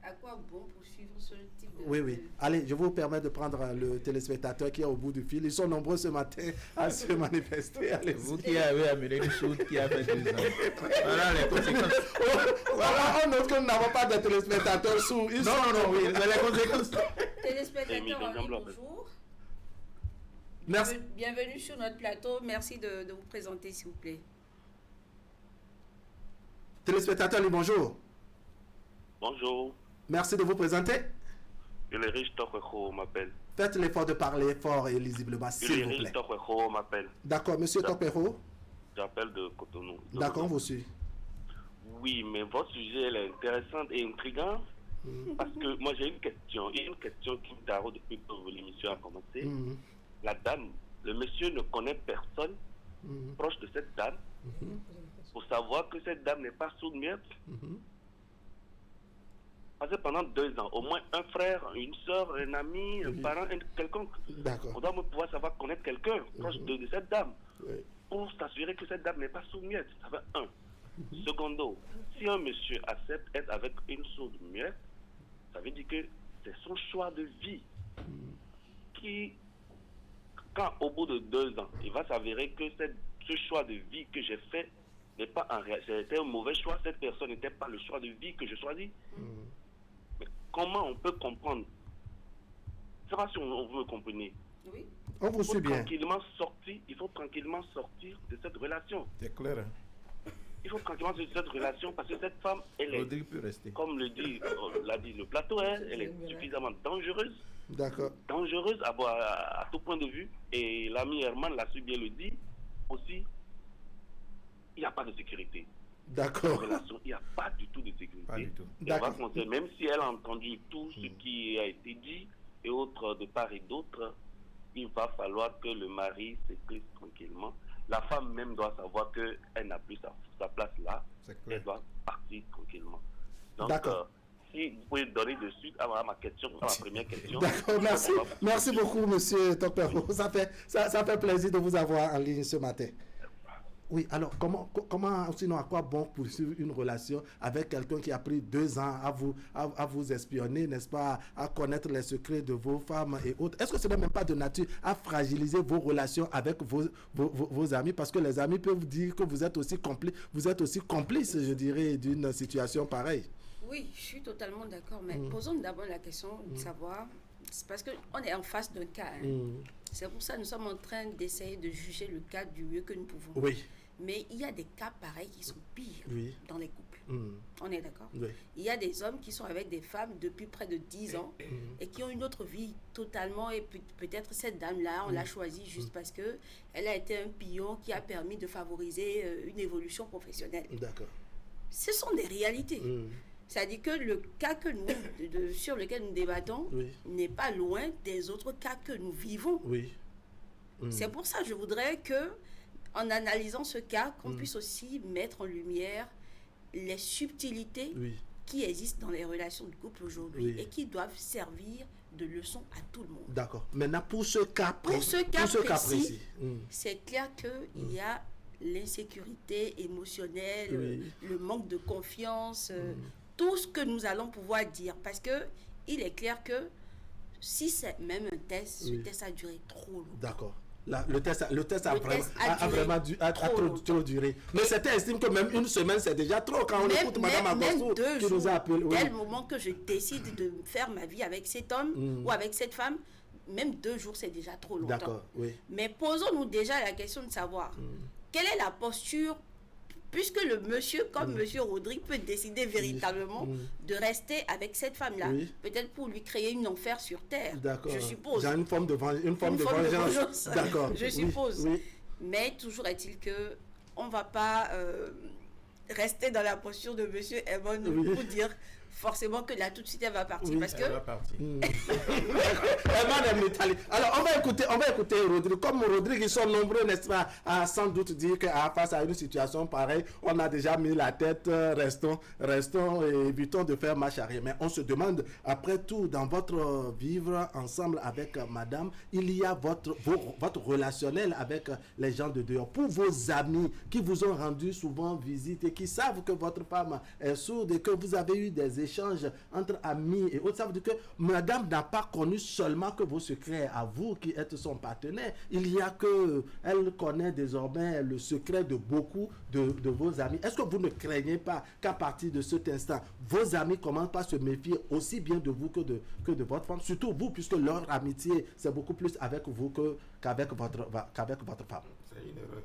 À quoi bon poursuivre ce type de Oui. Allez, je vous permets de prendre le téléspectateur qui est au bout du fil. Ils sont nombreux ce matin à se manifester. Allez, vous qui avez amené une chose qui a fait 2 ans. Voilà les conséquences. Voilà, on note que nous n'avons pas de téléspectateurs sous. Non, oui, c'est les conséquences. Téléspectateurs, bonjour. Merci. Bienvenue sur notre plateau. Merci de vous présenter, s'il vous plaît. Téléspectateur, bonjour. Bonjour. Merci de vous présenter. Ulrich Tokweho m'appelle. Faites l'effort de parler fort et lisiblement, s'il vous plaît. Ulrich Tokweho m'appelle. D'accord, monsieur Tokweho. J'appelle de Cotonou. D'accord, vous suivez. Oui, mais votre sujet est intéressant et intriguant. Parce que moi j'ai une question. Il y a une question qui me taraude depuis que l'émission a commencé. La dame, le monsieur ne connaît personne proche de cette dame pour savoir que cette dame n'est pas sourde-muette. Parce que pendant 2 ans, au moins un frère, une soeur, un ami, un parent, quelconque, on doit pouvoir savoir connaître quelqu'un proche de cette dame pour s'assurer que cette dame n'est pas sourde-muette. Ça fait 1. Secondo, si un monsieur accepte d'être avec une sourde-muette, ça veut dire que c'est son choix de vie qui, quand au bout de 2 ans, il va s'avérer que ce choix de vie que j'ai fait n'est pas en réalité, c'était un mauvais choix, cette personne n'était pas le choix de vie que je choisis. Mais comment on peut comprendre? Je ne sais pas si vous me comprenez. Oui. On vous suit bien. Il faut tranquillement sortir de cette relation. C'est clair. Hein? Il faut tranquillement sortir de cette relation parce que cette femme, elle est, peut rester. comme l'a dit le plateau, elle est suffisamment dangereuse. D'accord. Dangereuse à tout point de vue. Et l'ami Herman l'a su bien le dit aussi. Il n'y a pas de sécurité. D'accord. Il n'y a pas du tout de sécurité. Pas du tout. Et même si elle a entendu tout ce qui a été dit et autres de part et d'autre, il va falloir que le mari s'éclipse tranquillement. La femme même doit savoir qu'elle n'a plus sa place là. Elle doit partir tranquillement. Donc, si vous pouvez donner de suite à ma question, à ma première question. D'accord, merci. Merci beaucoup, monsieur Tokweho. Ça fait plaisir de vous avoir en ligne ce matin. Oui, alors comment sinon à quoi bon poursuivre une relation avec quelqu'un qui a pris 2 ans à vous espionner, n'est-ce pas, à connaître les secrets de vos femmes et autres? Est-ce que ce n'est même pas de nature à fragiliser vos relations avec vos amis? Parce que les amis peuvent dire que vous êtes aussi complice, je dirais, d'une situation pareille. Oui, je suis totalement d'accord, mais posons d'abord la question de savoir, c'est parce qu'on est en face d'un cas. C'est pour ça que nous sommes en train d'essayer de juger le cas du mieux que nous pouvons. Oui. Mais il y a des cas pareils qui sont pires dans les couples. On est d'accord? Oui. Il y a des hommes qui sont avec des femmes depuis près de 10 ans et qui ont une autre vie totalement. Et peut-être cette dame-là, on l'a choisie juste parce qu'elle a été un pion qui a permis de favoriser une évolution professionnelle. D'accord. Ce sont des réalités. C'est-à-dire que le cas sur lequel nous débattons n'est pas loin des autres cas que nous vivons. Oui. C'est pour ça que je voudrais en analysant ce cas, qu'on puisse aussi mettre en lumière les subtilités qui existent dans les relations de couple aujourd'hui et qui doivent servir de leçon à tout le monde. D'accord. Maintenant, pour ce cas précis, c'est clair qu'il y a l'insécurité émotionnelle, le manque de confiance, tout ce que nous allons pouvoir dire. Parce qu'il est clair que si c'est même un test, ce test a duré trop longtemps. D'accord. Le test a vraiment trop duré. Mais certains estiment que même 1 semaine, c'est déjà trop quand on écoute Mme Agosto qui nous a appelé. Dès le moment que je décide de faire ma vie avec cet homme ou avec cette femme, même 2 jours, c'est déjà trop longtemps. D'accord, oui. Mais posons-nous déjà la question de savoir quelle est la posture, puisque le monsieur, comme monsieur Rodrigue, peut décider véritablement de rester avec cette femme-là, peut-être pour lui créer une enfer sur terre. D'accord. Je suppose. J'ai une forme de vengeance. D'accord. Je suppose. Mais toujours est-il que on ne va pas rester dans la posture de monsieur Evan pour dire forcément que là tout de suite elle va partir parce que elle va partir. Alors on va écouter Rodrigue. Comme Rodrigue, ils sont nombreux, n'est-ce pas, à sans doute dire qu'à face à une situation pareille, on a déjà mis la tête, restons et évitons de faire marche arrière. Mais on se demande, après tout, dans votre vivre ensemble avec madame, il y a votre relationnel avec les gens de dehors. Pour vos amis qui vous ont rendu souvent visite et qui savent que votre femme est sourde et que vous avez eu des échanges entre amis et autres. Ça veut dire que madame n'a pas connu seulement que vos secrets à vous qui êtes son partenaire. Il y a que elle connaît désormais le secret de beaucoup de vos amis. Est-ce que vous ne craignez pas qu'à partir de cet instant, vos amis commencent pas à se méfier aussi bien de vous que de votre femme, surtout vous, puisque leur amitié, c'est beaucoup plus avec vous qu'avec votre femme? C'est une erreur.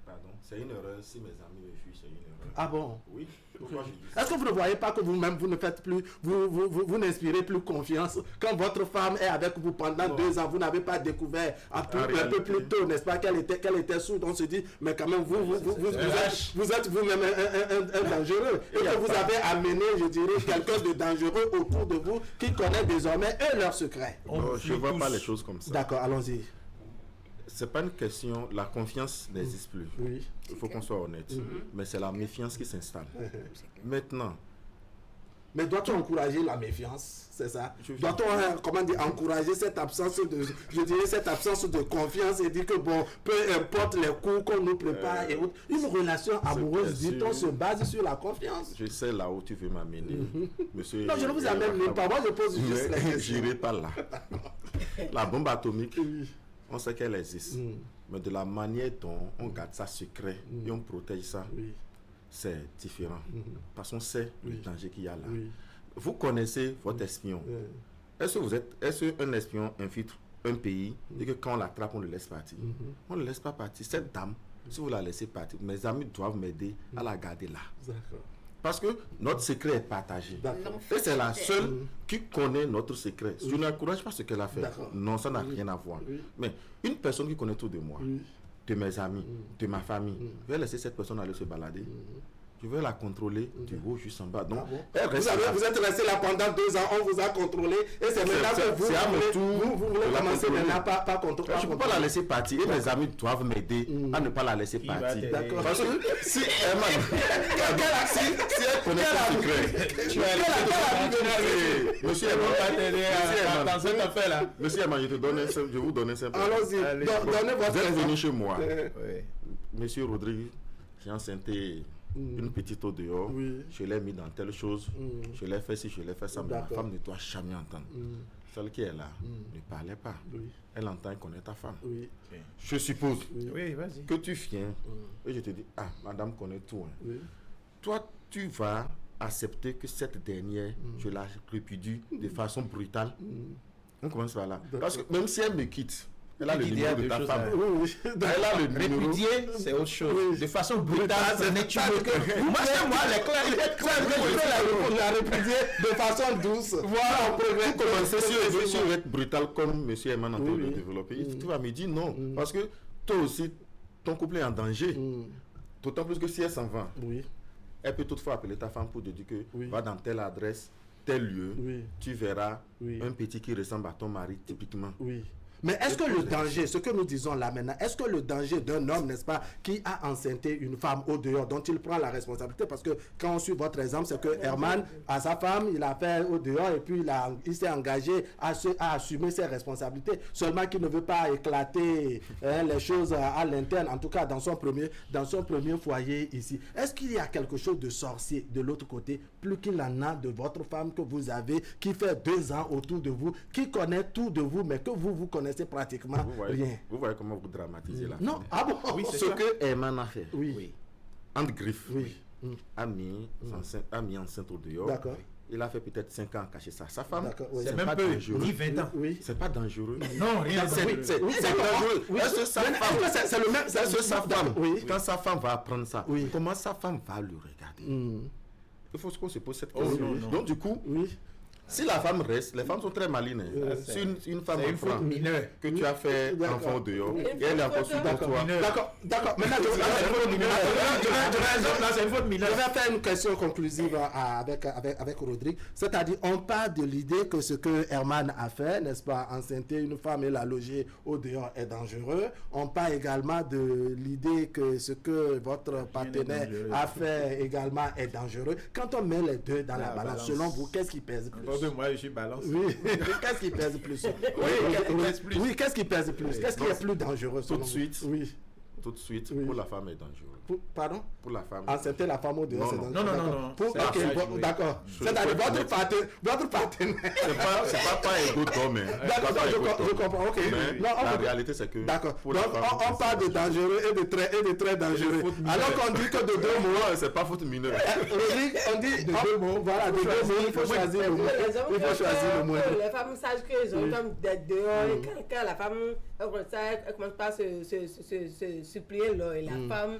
Pardon. C'est une erreur. Si mes amis me fuient, c'est une erreur. Ah bon? Oui. Pourquoi je dis ça? Est-ce que vous ne voyez pas que vous-même, vous ne faites plus, vous n'inspirez plus confiance quand votre femme est avec vous pendant 2 ans, vous n'avez pas découvert un peu plus tôt, n'est-ce pas, qu'elle était sourde, on se dit, mais quand même, vous êtes vous-même un dangereux, et que vous avez amené, je dirais, quelqu'un de dangereux autour de vous qui connaît désormais leurs secrets. Je ne vois pas les choses comme ça. D'accord, allons-y. C'est pas une question, la confiance n'existe plus. Oui. Il faut qu'on soit honnête. Mais c'est la méfiance qui s'installe. Maintenant. Mais doit-on encourager la méfiance? C'est ça? Doit-on, encourager cette absence de confiance et dire que bon, peu importe les coups qu'on nous prépare et autres, une relation amoureuse, dit-on, se base sur la confiance. Je sais là où tu veux m'amener. Monsieur, non, je ne vous amène même pas. Moi, je pose juste la question. J'irai pas là. La bombe atomique, on sait qu'elle existe. Mais de la manière dont on garde ça secret et on protège ça, c'est différent. Parce qu'on sait le danger qu'il y a là. Vous connaissez votre espion. Est-ce qu'un espion infiltre un pays et que quand on l'attrape, on le laisse partir? On ne le laisse pas partir. Cette dame, si vous la laissez partir, mes amis doivent m'aider à la garder là. D'accord. Parce que notre secret est partagé. Et c'est la seule qui connaît notre secret. Je n'encourage pas ce qu'elle a fait. Non, ça n'a rien à voir. Mais une personne qui connaît tout de moi, de mes amis, de ma famille, je vais laisser cette personne aller se balader. Je vais la contrôler du haut jusqu'en bas. Donc, vous êtes resté là pendant 2 ans, on vous a contrôlé et c'est maintenant que vous voulez commencer maintenant pas contrôler. Je ne peux pas la laisser partir et mes amis doivent m'aider à ne pas la laisser partir. D'accord. Parce que si elle connaît son secret, Monsieur Herman, Monsieur Herman, je vous donne un simple. Allons-y, donnez votre Vous êtes venu chez moi. Monsieur Rodrigue, j'ai enceinté une petite eau dehors, je l'ai mis dans telle chose, je l'ai fait ci, je l'ai fait ça, mais ma femme ne doit jamais entendre. Celle qui est là ne parlait pas. Elle entend et connaît ta femme. Je suppose que tu viens et je te dis, ah, madame connaît tout. Toi, tu vas accepter que cette dernière, je la répudie de façon brutale. On commence par là. Parce que même si elle me quitte, elle a le numéro de ta femme. Elle a le numéro. Répudier, c'est autre chose. De façon brutale, ce n'est que... Moi, c'est moi, les clairs, il est clair. La répudier de façon douce. Voilà, on peut commencer sur être brutal comme M. Herman a de développer. Tu vas me dire non. Parce que toi aussi, ton couple est en danger. D'autant plus que si elle s'en va, elle peut toutefois appeler ta femme pour te dire que va dans telle adresse, tel lieu, tu verras un petit qui ressemble à ton mari, typiquement. Mais est-ce que le danger, ce que nous disons là maintenant, est-ce que le danger d'un homme, n'est-ce pas, qui a enceinté une femme au dehors, dont il prend la responsabilité, parce que quand on suit votre exemple, c'est que Herman, à sa femme, il a fait au dehors et puis il s'est engagé à assumer ses responsabilités, seulement qu'il ne veut pas éclater les choses à l'interne, en tout cas dans son premier foyer ici. Est-ce qu'il y a quelque chose de sorcier de l'autre côté, plus qu'il en a de votre femme que vous avez, qui fait 2 ans autour de vous, qui connaît tout de vous, mais que vous connaissez pratiquement rien. Vous voyez comment vous dramatisez là. Non, ah bon? Oui, ce que Herman a fait. Entre griffes. A mis enceinte au dehors. D'accord. Il a fait peut-être 5 ans à cacher ça. Sa femme, c'est même pas dangereux. Ni 20 ans. C'est pas dangereux. Non, rien. C'est dangereux. Est-ce que sa femme, c'est le même, est-ce que sa femme, quand sa femme va apprendre ça, comment sa femme va le regarder? Il faut qu'on se pose cette question. Donc du coup, si la femme reste, les femmes sont très malines. Si une femme apprend que tu as fait enfant dehors, et elle est encore sur toi. D'accord. Maintenant, je vais faire une question conclusive avec Rodrigue. C'est-à-dire, on parle de l'idée que ce que Herman a fait, n'est-ce pas, enceinter une femme et la loger au dehors est dangereux. On parle également de l'idée que ce que votre partenaire a fait également est dangereux. Quand on met les deux dans la balance, selon vous, qu'est-ce qui pèse plus? Moi, je suis balance. Qu'est-ce qui pèse plus? Qu'est-ce qui pèse plus? Qu'est-ce qui est plus dangereux? Tout de suite, tout de suite, pour la femme est dangereux. Pardon? Pour la femme. Enceinter la femme au dehors, c'est dangereux. Non. Ok, d'accord. C'est-à-dire votre partenaire. C'est pas égo d'homme. D'accord, je comprends. Ok. La réalité, c'est que. D'accord. Donc, on parle de dangereux et de très dangereux. Alors qu'on dit que de 2 mots. C'est pas faute mineure. On dit de 2 mots. Voilà, de 2 mots, il faut choisir le mot. Il faut choisir le mot. Les femmes sachent qu'ils ont comme d'être dehors. Et quand la femme, elle commence pas à se supplier et la femme.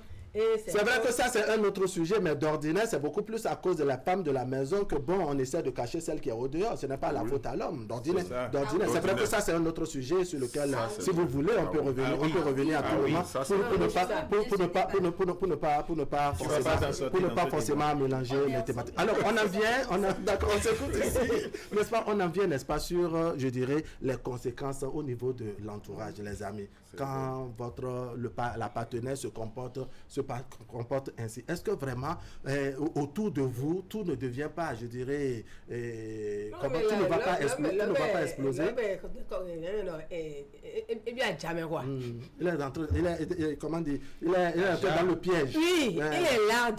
C'est vrai que ça, c'est un autre sujet, mais d'ordinaire, c'est beaucoup plus à cause de la femme de la maison que, bon, on essaie de cacher celle qui est au dehors. Ce n'est pas la faute à l'homme. D'ordinaire. C'est vrai que ça, c'est un autre sujet sur lequel, si vous voulez, on peut revenir à tout moment pour ne pas forcément mélanger les thématiques. Alors, on s'écoute ici, n'est-ce pas? On en vient, n'est-ce pas, sur, je dirais, les conséquences au niveau de l'entourage, les amis. Quand la partenaire se comporte ainsi. Est-ce que vraiment, autour de vous, tout ne devient pas, je dirais, tout ne va pas exploser? Il a jamais quoi. Il est dans le piège. Oui, il est là.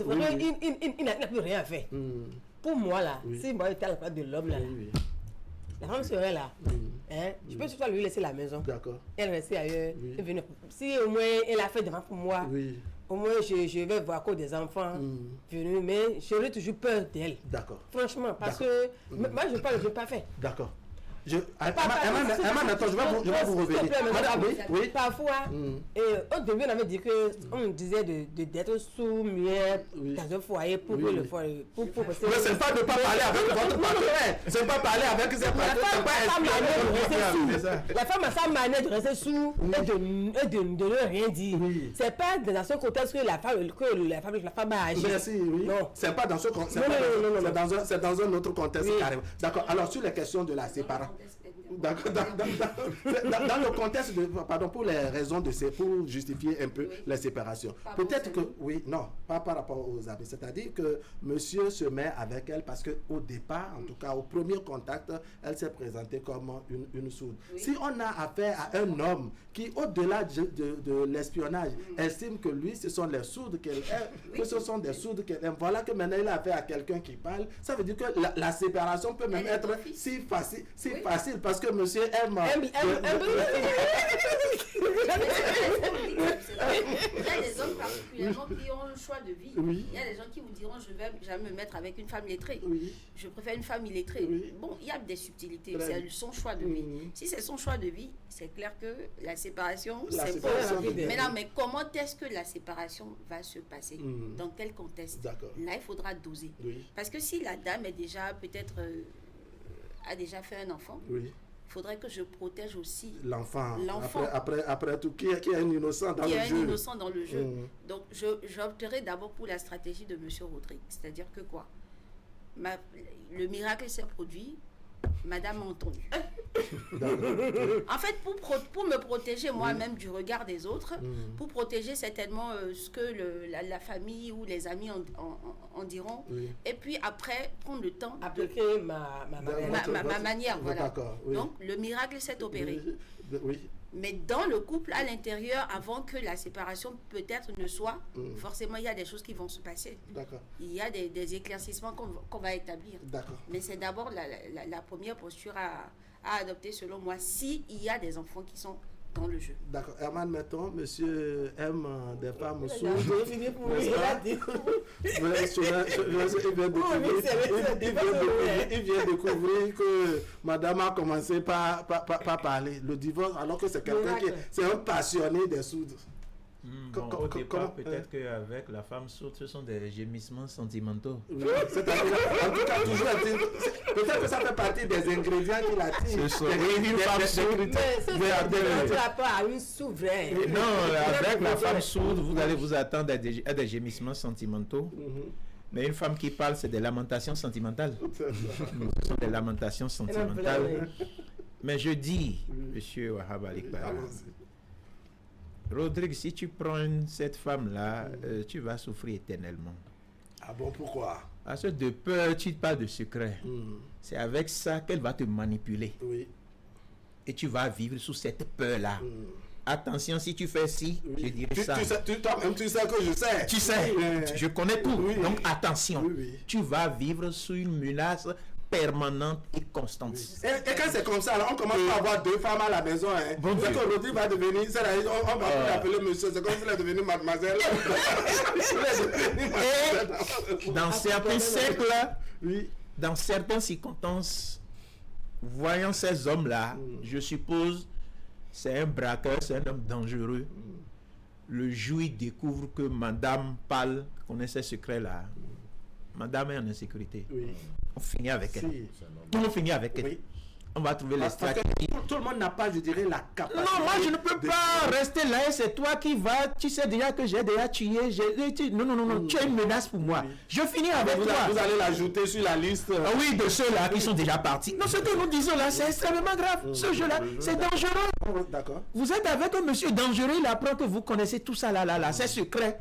Il n'a plus rien fait. Pour moi, là, si moi j'étais à la place de l'homme, là, la femme serait là. Je peux surtout lui laisser la maison. D'accord. Elle reste ailleurs. Si au moins elle a fait devant pour moi, au moins je vais voir quoi des enfants venus, mais j'aurais toujours peur d'elle. D'accord. Franchement, parce que moi je ne vais pas faire. D'accord. Attends, je vais vous revenir. Oui. Parfois, au début, on avait dit que on disait d'être sourd-muet dans un foyer pour que le foyer. Mais c'est pas de ne pas parler avec votre partenaire. C'est pas parler avec ses partenaires. La femme a sa manière de rester sourd et de ne rien dire. C'est pas dans ce contexte que la femme a agi. Merci, oui. Non. C'est pas dans ce contexte. C'est dans un autre contexte carrément. D'accord. Alors, sur les questions de la séparation. Dans le contexte pour les raisons pour justifier un peu les séparations. Peut-être que, pas par rapport aux amis. C'est-à-dire que monsieur se met avec elle parce qu'au départ, en tout cas au premier contact, elle s'est présentée comme une sourde. Si on a affaire à un homme qui, au-delà de l'espionnage, estime que lui, ce sont les sourdes qu'elle aime, que ce sont des sourdes qu'elle aime, voilà que maintenant il a affaire à quelqu'un qui parle, ça veut dire que la séparation peut même être si facile parce que monsieur aime. Il y a des hommes particulièrement qui ont le choix de vie. Il y a des gens qui vous diront je vais jamais me mettre avec une femme lettrée. Je préfère une femme illettrée. Bon, il y a des subtilités. C'est son choix de vie. Si c'est son choix de vie, c'est clair que la séparation, c'est pas. Maintenant, mais comment est-ce que la séparation va se passer? Dans quel contexte? Là, il faudra doser. Parce que si la dame est déjà peut-être a déjà fait un enfant. Il faudrait que je protège aussi l'enfant. Après tout, qui est un innocent dans le jeu. Donc, j'opterai d'abord pour la stratégie de M. Rodrigue. C'est-à-dire que quoi? Le miracle s'est produit. Madame m'a entendu. En fait, pour me protéger moi-même du regard des autres, pour protéger certainement ce que la famille ou les amis en diront, et puis après prendre le temps appliquer ma manière. Voilà. Donc le miracle s'est opéré. Mais dans le couple, à l'intérieur, avant que la séparation peut-être ne soit, forcément, il y a des choses qui vont se passer. Il y a des éclaircissements qu'on va établir. Mais c'est d'abord la première posture à adopter, selon moi, s'il y a des enfants qui sont dans le jeu. D'accord. Herman, mettons, monsieur aime des femmes sourdes. Il vient découvrir que madame a commencé par parler. Le divorce, alors que c'est quelqu'un c'est un passionné des sourdes. Au départ, peut-être qu'avec la femme sourde, ce sont des gémissements sentimentaux. C'est-à-dire, en tout cas, toujours peut-être que ça fait partie des ingrédients qu'il a dit. Mais c'est pas une souveraine. Non, avec la femme sourde, vous allez vous attendre à des gémissements sentimentaux. Mais une femme qui parle, c'est des lamentations sentimentales. Ce sont des lamentations sentimentales. Mais je dis, monsieur Wahab Alikbara, Rodrigue, si tu prends cette femme-là, tu vas souffrir éternellement. Ah bon, pourquoi? Parce que de peur, tu parles de secret. C'est avec ça qu'elle va te manipuler. Et tu vas vivre sous cette peur-là. attention, si tu fais ci, je dirais ça. Toi-même, tu sais que je sais. Tu sais, je connais tout. Oui. Donc attention, tu vas vivre sous une menace permanente et constante. Et quand c'est comme ça, alors, on commence à avoir 2 femmes à la maison. Bon, c'est qu'aujourd'hui va devenir, on va l'appeler monsieur, c'est comme s'il est devenu mademoiselle. Et dans certains siècles, dans certaines circonstances, voyant ces hommes-là, je suppose, c'est un braqueur, c'est un homme dangereux. Le jour il découvre que Madame Pal connaît ces secrets-là. Madame est en insécurité. On finit avec elle. Tout le monde finit avec elle. On va trouver les stratégies. Tout le monde n'a pas, je dirais, la capacité. Non, moi je ne peux pas rester là et c'est toi qui vas. Tu sais déjà que j'ai déjà tué. Non, tu es une menace pour moi. Je finis avec toi. Vous allez l'ajouter sur la liste. Oui, de ceux-là qui sont déjà partis. Non, ce que nous disons là, c'est extrêmement grave. Ce jeu-là, c'est dangereux. D'accord. Vous êtes avec un monsieur dangereux, il apprend que vous connaissez tout ça là, c'est secret.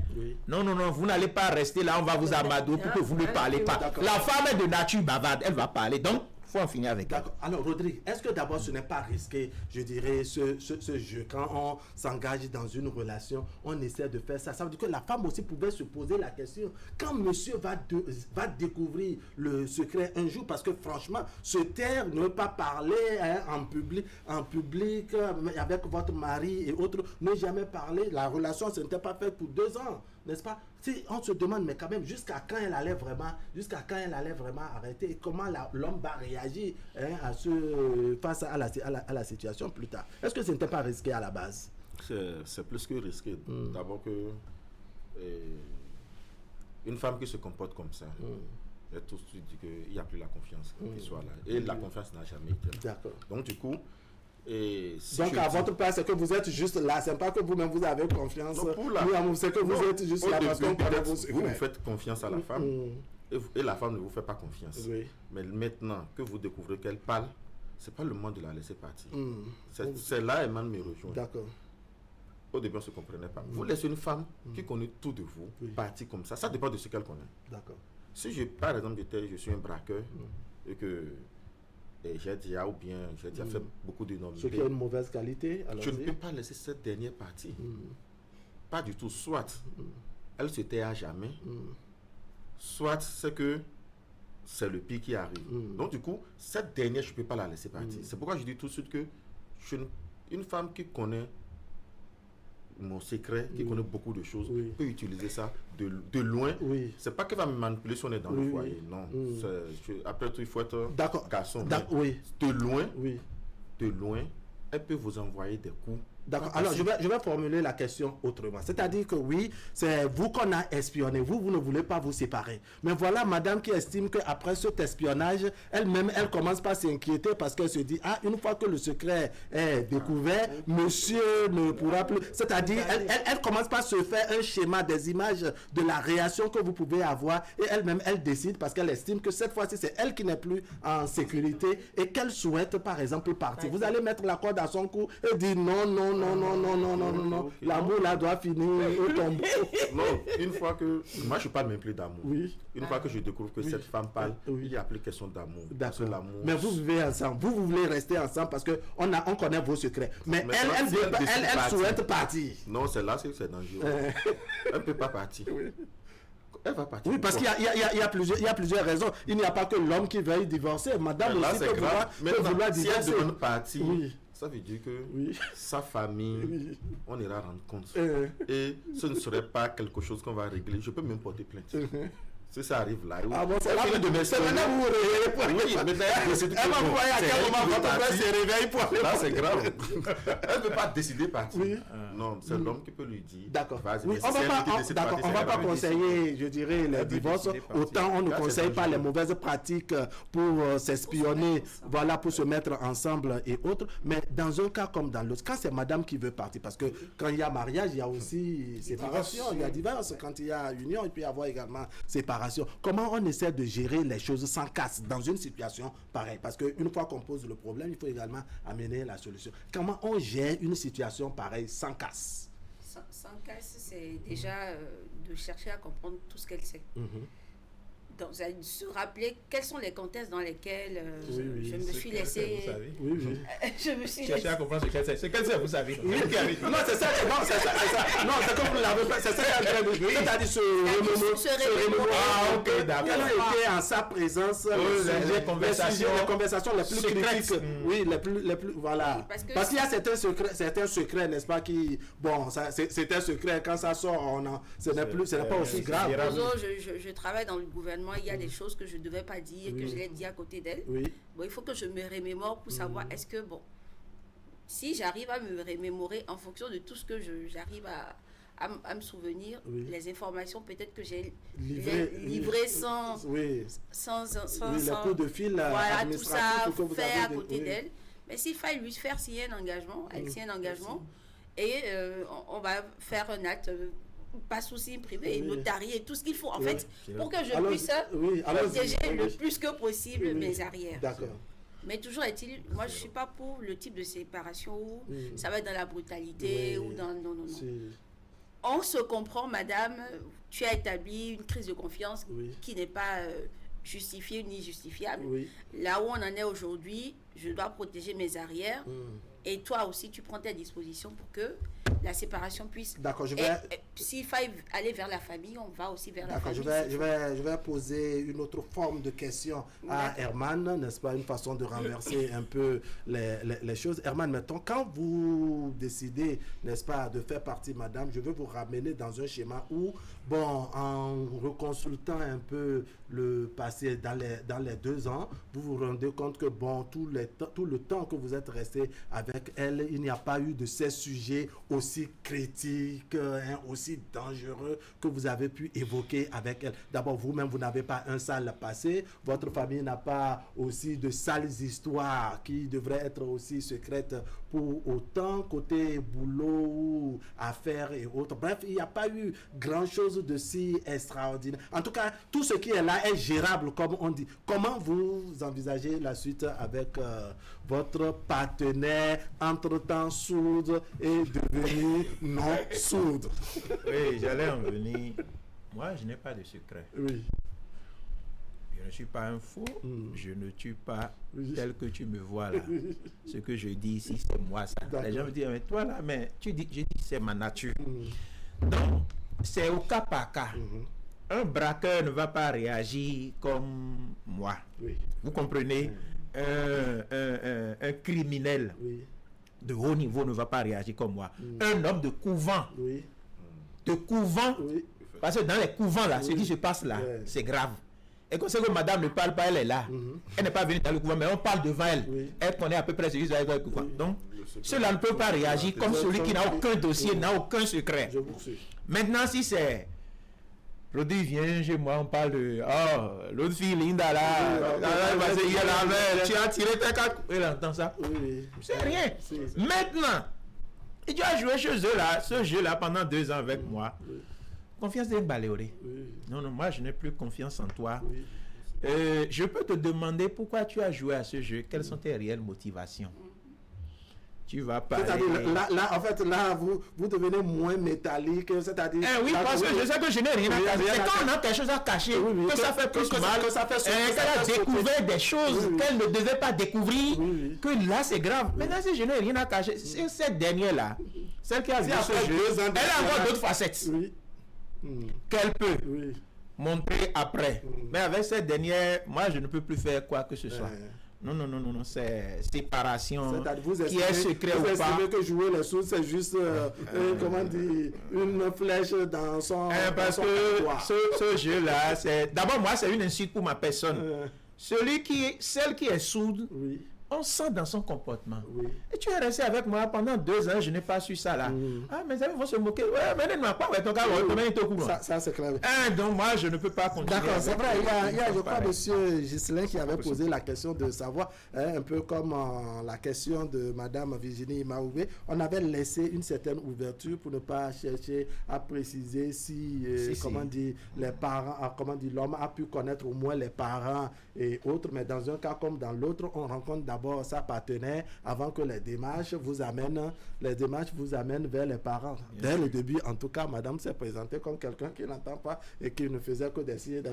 Non, vous n'allez pas rester là, on va vous amadouer pour que vous ne parlez pas. La femme est de nature bavarde, elle va parler. Donc, faut en finir avec elle. Alors, Rodrigue, est-ce que d'abord ce n'est pas risqué, je dirais, ce jeu, quand on s'engage dans une relation, on essaie de faire ça. Ça veut dire que la femme aussi pouvait se poser la question, quand monsieur va découvrir le secret un jour, parce que franchement, se taire, ne pas parler en public, avec votre mari et autres, ne jamais parler, la relation, ce n'était pas fait pour 2 ans. N'est-ce pas? Si on se demande, mais quand même, jusqu'à quand elle allait vraiment arrêter, et comment l'homme va réagir face à la situation plus tard. Est-ce que ce n'était pas risqué à la base? C'est plus que risqué. D'abord que une femme qui se comporte comme ça, elle tout de suite dit qu'il n'y a plus la confiance qui soit là. Et la confiance n'a jamais été là. D'accord. Donc du coup, donc à votre place, c'est que vous êtes juste là, c'est pas que vous-même vous avez confiance. C'est que vous êtes juste là parce qu'on connaît vos secrets. Vous faites confiance à la femme et la femme ne vous fait pas confiance. Mais maintenant que vous découvrez qu'elle parle, c'est pas le moment de la laisser partir. C'est là Eman me rejoint. D'accord. Au début on se comprenait pas. Vous laissez une femme qui connaît tout de vous partir comme ça dépend de ce qu'elle connaît. D'accord. Si par exemple je suis un braqueur et que j'ai déjà fait beaucoup d'énormités. Ce qui a une mauvaise qualité. Je ne peux pas laisser cette dernière partie. Pas du tout. Soit elle se tait à jamais, soit c'est que c'est le pire qui arrive. Donc du coup, cette dernière, je ne peux pas la laisser partir. C'est pourquoi je dis tout de suite que une femme qui connaît mon secret, qui connaît beaucoup de choses, peut utiliser ça de loin. C'est pas qu'elle va me manipuler si on est dans le foyer. Non. Après tout, il faut être garçon. De loin, elle peut vous envoyer des coups. D'accord. Alors, je vais formuler la question autrement. C'est-à-dire que oui, c'est vous qu'on a espionné. Vous ne voulez pas vous séparer. Mais voilà madame qui estime qu'après cet espionnage, elle-même, elle commence pas à s'inquiéter parce qu'elle se dit, une fois que le secret est découvert, monsieur ne pourra plus... C'est-à-dire, elle commence pas à se faire un schéma des images de la réaction que vous pouvez avoir et elle-même, elle décide parce qu'elle estime que cette fois-ci, c'est elle qui n'est plus en sécurité et qu'elle souhaite, par exemple, partir. Vous allez mettre la corde à son cou et dire non. L'amour là doit finir au tombeau. Non, une fois que... Moi, je ne suis pas même plus d'amour. Une fois que je découvre que cette femme parle, il n'y a plus question d'amour. D'accord. Mais vous vivez ensemble. Vous voulez rester ensemble parce qu'on connaît vos secrets. Mais elle souhaite partir. Non, c'est là que c'est dangereux. Elle ne peut pas partir. Elle va partir. Oui, parce qu'il y a plusieurs raisons. Il n'y a pas que l'homme qui veuille divorcer. Madame aussi peut vouloir divorcer. Si elle demande partir... Ça veut dire que sa famille, on ira rendre compte. Et ce ne serait pas quelque chose qu'on va régler. Je peux même porter plainte. Si ça arrive là, c'est maintenant vous réveillez pour elle va voir à quel moment votre frère se réveille pour aller. Là, c'est grave. Elle ne peut pas décider partir. Non, c'est l'homme qui peut lui dire. D'accord. On ne va pas conseiller, je dirais, les divorces. Autant on ne conseille pas les mauvaises pratiques pour s'espionner, voilà, pour se mettre ensemble et autres. Mais dans un cas comme dans l'autre, quand c'est madame qui veut partir, parce que quand il y a mariage, il y a aussi séparation, il y a divorce. Quand il y a union, il peut y avoir également séparation. Comment on essaie de gérer les choses sans casse dans une situation pareille? Parce qu'une fois qu'on pose le problème, il faut également amener la solution. Comment on gère une situation pareille sans casse? Sans casse, c'est déjà de chercher à comprendre tout ce qu'elle sait. se rappeler quels sont les contextes dans lesquels je me suis laissé. Je me suis cherché à comprendre ce qu'elle sait. C'est qu'elle sait, vous savez. Non, c'est ça. Non, c'est comme vous l'avez fait. C'est ça qu'elle a dit. C'est-à-dire ce remémore. Ah, ok, d'accord. Elle a été en sa présence. Les conversations les plus critiques. Oui, les plus. Voilà. Parce qu'il y a certains secrets, n'est-ce pas, qui. Bon, c'est un secret. Quand ça sort, ce n'est pas aussi grave. Je travaille dans le gouvernement. Il y a des choses que je ne devais pas dire, que je l'ai dit à côté d'elle. Bon, il faut que je me remémore pour savoir est-ce que, si j'arrive à me remémorer en fonction de tout ce que j'arrive à me souvenir, les informations peut-être que j'ai livrées sans les coups de fil, voilà, tout ça fait à côté d'elle. Mais s'il fallait lui faire signer un engagement, elle signe un engagement et on va faire un acte. Pas souci privé, notarié, tout ce qu'il faut en fait pour que je puisse protéger le plus que possible mes arrières. D'accord. Mais toujours est-il, moi je suis pas pour le type de séparation où ça va être dans la brutalité ou dans non. On se comprend, madame, tu as établi une crise de confiance qui n'est pas justifiée ni justifiable. Là où on en est aujourd'hui, je dois protéger mes arrières. Et toi aussi, tu prends tes dispositions pour que la séparation puisse... D'accord, s'il faut aller vers la famille, on va aussi vers la famille. Je vais poser une autre forme de question à Herman, n'est-ce pas, une façon de renverser un peu les choses. Herman, maintenant, quand vous décidez, n'est-ce pas, de faire partie, madame, je veux vous ramener dans un schéma où, en reconsultant un peu le passé dans les 2 ans, vous vous rendez compte que, tout le temps que vous êtes resté avec elle, il n'y a pas eu de ces sujets aussi critiques, aussi dangereux que vous avez pu évoquer avec elle. D'abord, vous-même, vous n'avez pas un sale passé. Votre famille n'a pas aussi de sales histoires qui devraient être aussi secrètes pour autant côté boulot ou affaires et autres. Bref, il n'y a pas eu grand-chose de si extraordinaire. En tout cas, tout ce qui est là est gérable, comme on dit. Comment vous envisagez la suite avec votre partenaire entre-temps sourde et devenu non sourde? Oui, j'allais en venir. Moi, je n'ai pas de secret. Oui. Je ne suis pas un fou, je ne tue pas tel que tu me vois là. Ce que je dis ici, c'est moi ça. Les gens me disent, mais toi là, mais tu dis, je dis, c'est ma nature. Donc, c'est au cas par cas. Un braqueur ne va pas réagir comme moi. Vous comprenez? Un criminel de haut niveau ne va pas réagir comme moi. Un homme de couvent, parce que dans les couvents là, ce qui se passe là, c'est grave. Et comme c'est que madame ne parle pas, elle est là. Elle n'est pas venue dans le couvent, mais on parle devant elle. Elle connaît à peu près ce qui se passe. Donc, cela ne peut pas réagir comme celui qui n'a aucun dossier, n'a aucun secret. Maintenant, si c'est... Rodrigue vient chez moi, on parle de... Oh, l'autre fille, Linda, là, tu as tiré ta carte. Elle entend ça. C'est rien. Maintenant, et tu as joué chez eux, là, ce jeu-là, pendant 2 ans avec moi. Confiance est baléorée. Non, moi, je n'ai plus confiance en toi. Je peux te demander pourquoi tu as joué à ce jeu. Quelles sont tes réelles motivations? Tu vas parler... Là, en fait, vous devenez moins métallique, c'est-à-dire... oui, parce que je sais que je n'ai rien à cacher. C'est quand on a quelque chose à cacher que ça fait plus mal, qu'elle a découvert des choses qu'elle ne devait pas découvrir, que là, c'est grave. Maintenant, si je n'ai rien à cacher, c'est cette dernière-là, celle qui a vu ce jeu, elle a encore d'autres facettes qu'elle peut montrer après. Mais avec cette dernière, moi, je ne peux plus faire quoi que ce soit. Non, c'est séparation qui est secret ou pas. Vous estimez que jouer les sous, c'est juste, comment dire, une flèche dans son... parce que ce jeu-là, c'est... D'abord, moi, c'est une insulte pour ma personne. Celle qui est sourde, on sent dans son comportement. Et tu es resté avec moi pendant 2 ans, je n'ai pas su ça là. Ah, mes amis vont se moquer. Ouais, mais ne pas ton gars, ça c'est clair. Donc moi, je ne peux pas continuer. D'accord, c'est vrai. Il y a je crois, monsieur Ghislain qui avait posé la question de savoir, un peu comme la question de madame Virginie Maoubé, on avait laissé une certaine ouverture pour ne pas chercher à préciser si comment dire, les parents, comment dire, l'homme a pu connaître au moins les parents et autres, mais dans un cas comme dans l'autre, on rencontre d'abord sa partenaire avant que les démarches vous amènent vers les parents. Dès le début, en tout cas, madame s'est présentée comme quelqu'un qui n'entend pas et qui ne faisait que d'essayer de...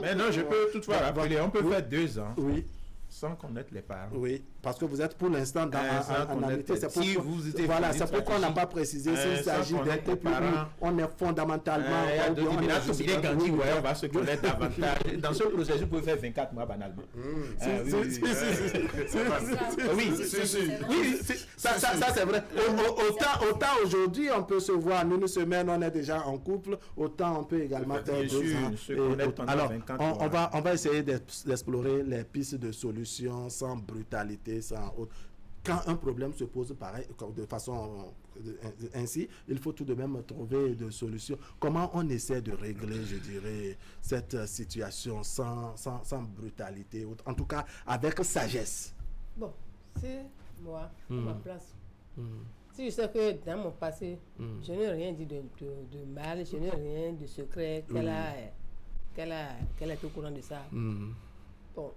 Mais non, je peux toutefois rappeler, on peut faire 2 ans. Oui. Sans connaître les parents. Oui, parce que vous êtes pour l'instant en amitié. C'est si pourquoi on n'a pas précisé s'il s'agit d'un couple où on est fondamentalement... on va se connaître davantage. Dans ce processus, vous pouvez faire 24 mois banalement. Oui, ça c'est vrai. Autant aujourd'hui, on peut se voir en 1 semaine, on est déjà en couple, autant on peut également faire 2 ans. Alors, on va essayer d'explorer les pistes de solutions sans brutalité, sans autre. Quand un problème se pose pareil, de façon ainsi, il faut tout de même trouver des solutions. Comment on essaie de régler, je dirais, cette situation sans brutalité, en tout cas avec sagesse? Bon, c'est moi, à ma place. Si je sais que dans mon passé, je n'ai rien dit de mal, je n'ai rien de secret, qu'elle est au courant de ça. Bon.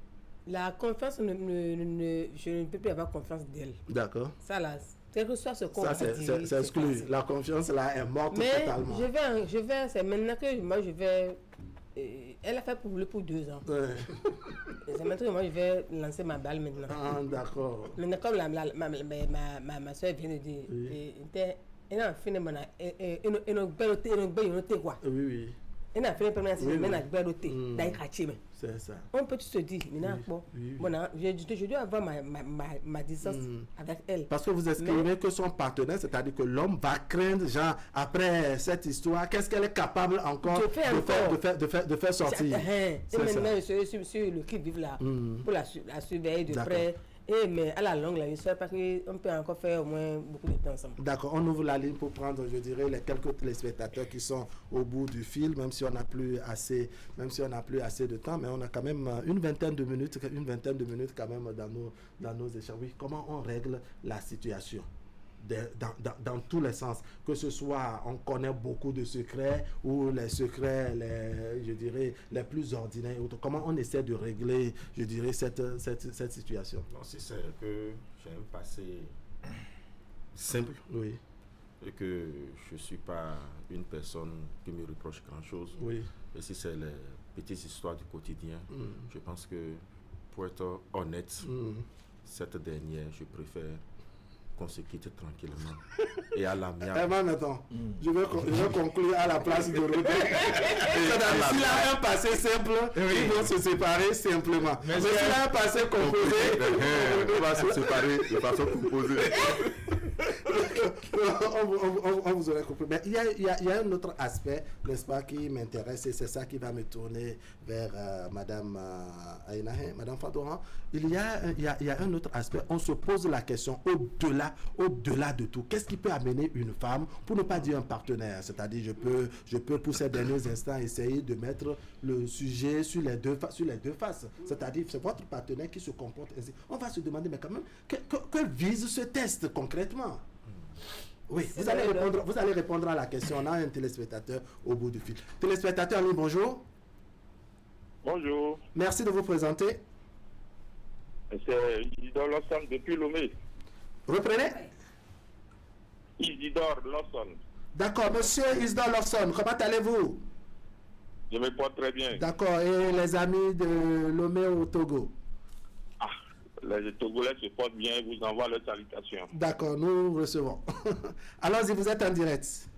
La confiance, je ne peux plus avoir confiance d'elle. D'accord. Ça là, quel que soit ce qu'on va dire. Ça, c'est exclu. La confiance là est morte totalement. Mais c'est maintenant que moi je vais... elle a fait pour 2 ans. Ouais. C'est maintenant que moi je vais lancer ma balle maintenant. Ah, d'accord. Maintenant comme ma soeur vient de dire, elle a fini maintenant, elle a belle quoi. Oui. Elle a fini maintenant, elle a belle c'est ça. On peut se dire, maintenant, je dois avoir ma distance avec elle. Parce que vous estimez que son partenaire, c'est-à-dire que l'homme va craindre, genre, après cette histoire, qu'est-ce qu'elle est capable encore de faire sortir. Et maintenant, sur le qui vivent là, pour la surveiller de près. Mais à la longue, je sais pas qu'on peut encore faire au moins beaucoup de temps ensemble. D'accord, on ouvre la ligne pour prendre, je dirais, les quelques téléspectateurs qui sont au bout du fil, même si on n'a plus assez de temps, mais on a quand même une vingtaine de minutes quand même dans nos échanges. Oui, comment on règle la situation dans tous les sens, que ce soit on connaît beaucoup de secrets ou les secrets, je dirais, les plus ordinaires. Comment on essaie de régler, je dirais, cette situation? Non, c'est ça que j'ai un passé simple. Oui. Et que je ne suis pas une personne qui me reproche grand-chose. Oui. Et si c'est les petites histoires du quotidien, je pense que pour être honnête, cette dernière, je préfère qu'on se quitte tranquillement et à l'amiable. Maintenant, je vais conclure à la place de Rodé. S'il a un passé simple, ils vont se séparer simplement. Mais s'il a un passé composé, on va se séparer de façon composée. on vous aurait compris. Mais il y a un autre aspect, n'est-ce pas, qui m'intéresse, et c'est ça qui va me tourner vers Madame Aïnahe, Madame Fadoran. Il y a un autre aspect. On se pose la question au-delà de tout. Qu'est-ce qui peut amener une femme, pour ne pas dire un partenaire, c'est-à-dire je peux pour ces derniers instants essayer de mettre le sujet sur les deux faces. C'est-à-dire c'est votre partenaire qui se comporte ainsi. On va se demander, mais quand même, que vise ce test concrètement? Oui, vous allez répondre à la question. On a un téléspectateur au bout du fil. Téléspectateur, allô, bonjour. Bonjour. Merci de vous présenter. C'est Isidore Lawson depuis Lomé. Reprenez. Isidore Lawson. D'accord, monsieur Isidore Lawson, comment allez-vous? Je me porte très bien. D'accord, et les amis de Lomé au Togo? Les Togolais se portent bien, vous envoient leurs salutations. D'accord, nous recevons. Allons-y, vous êtes en direct.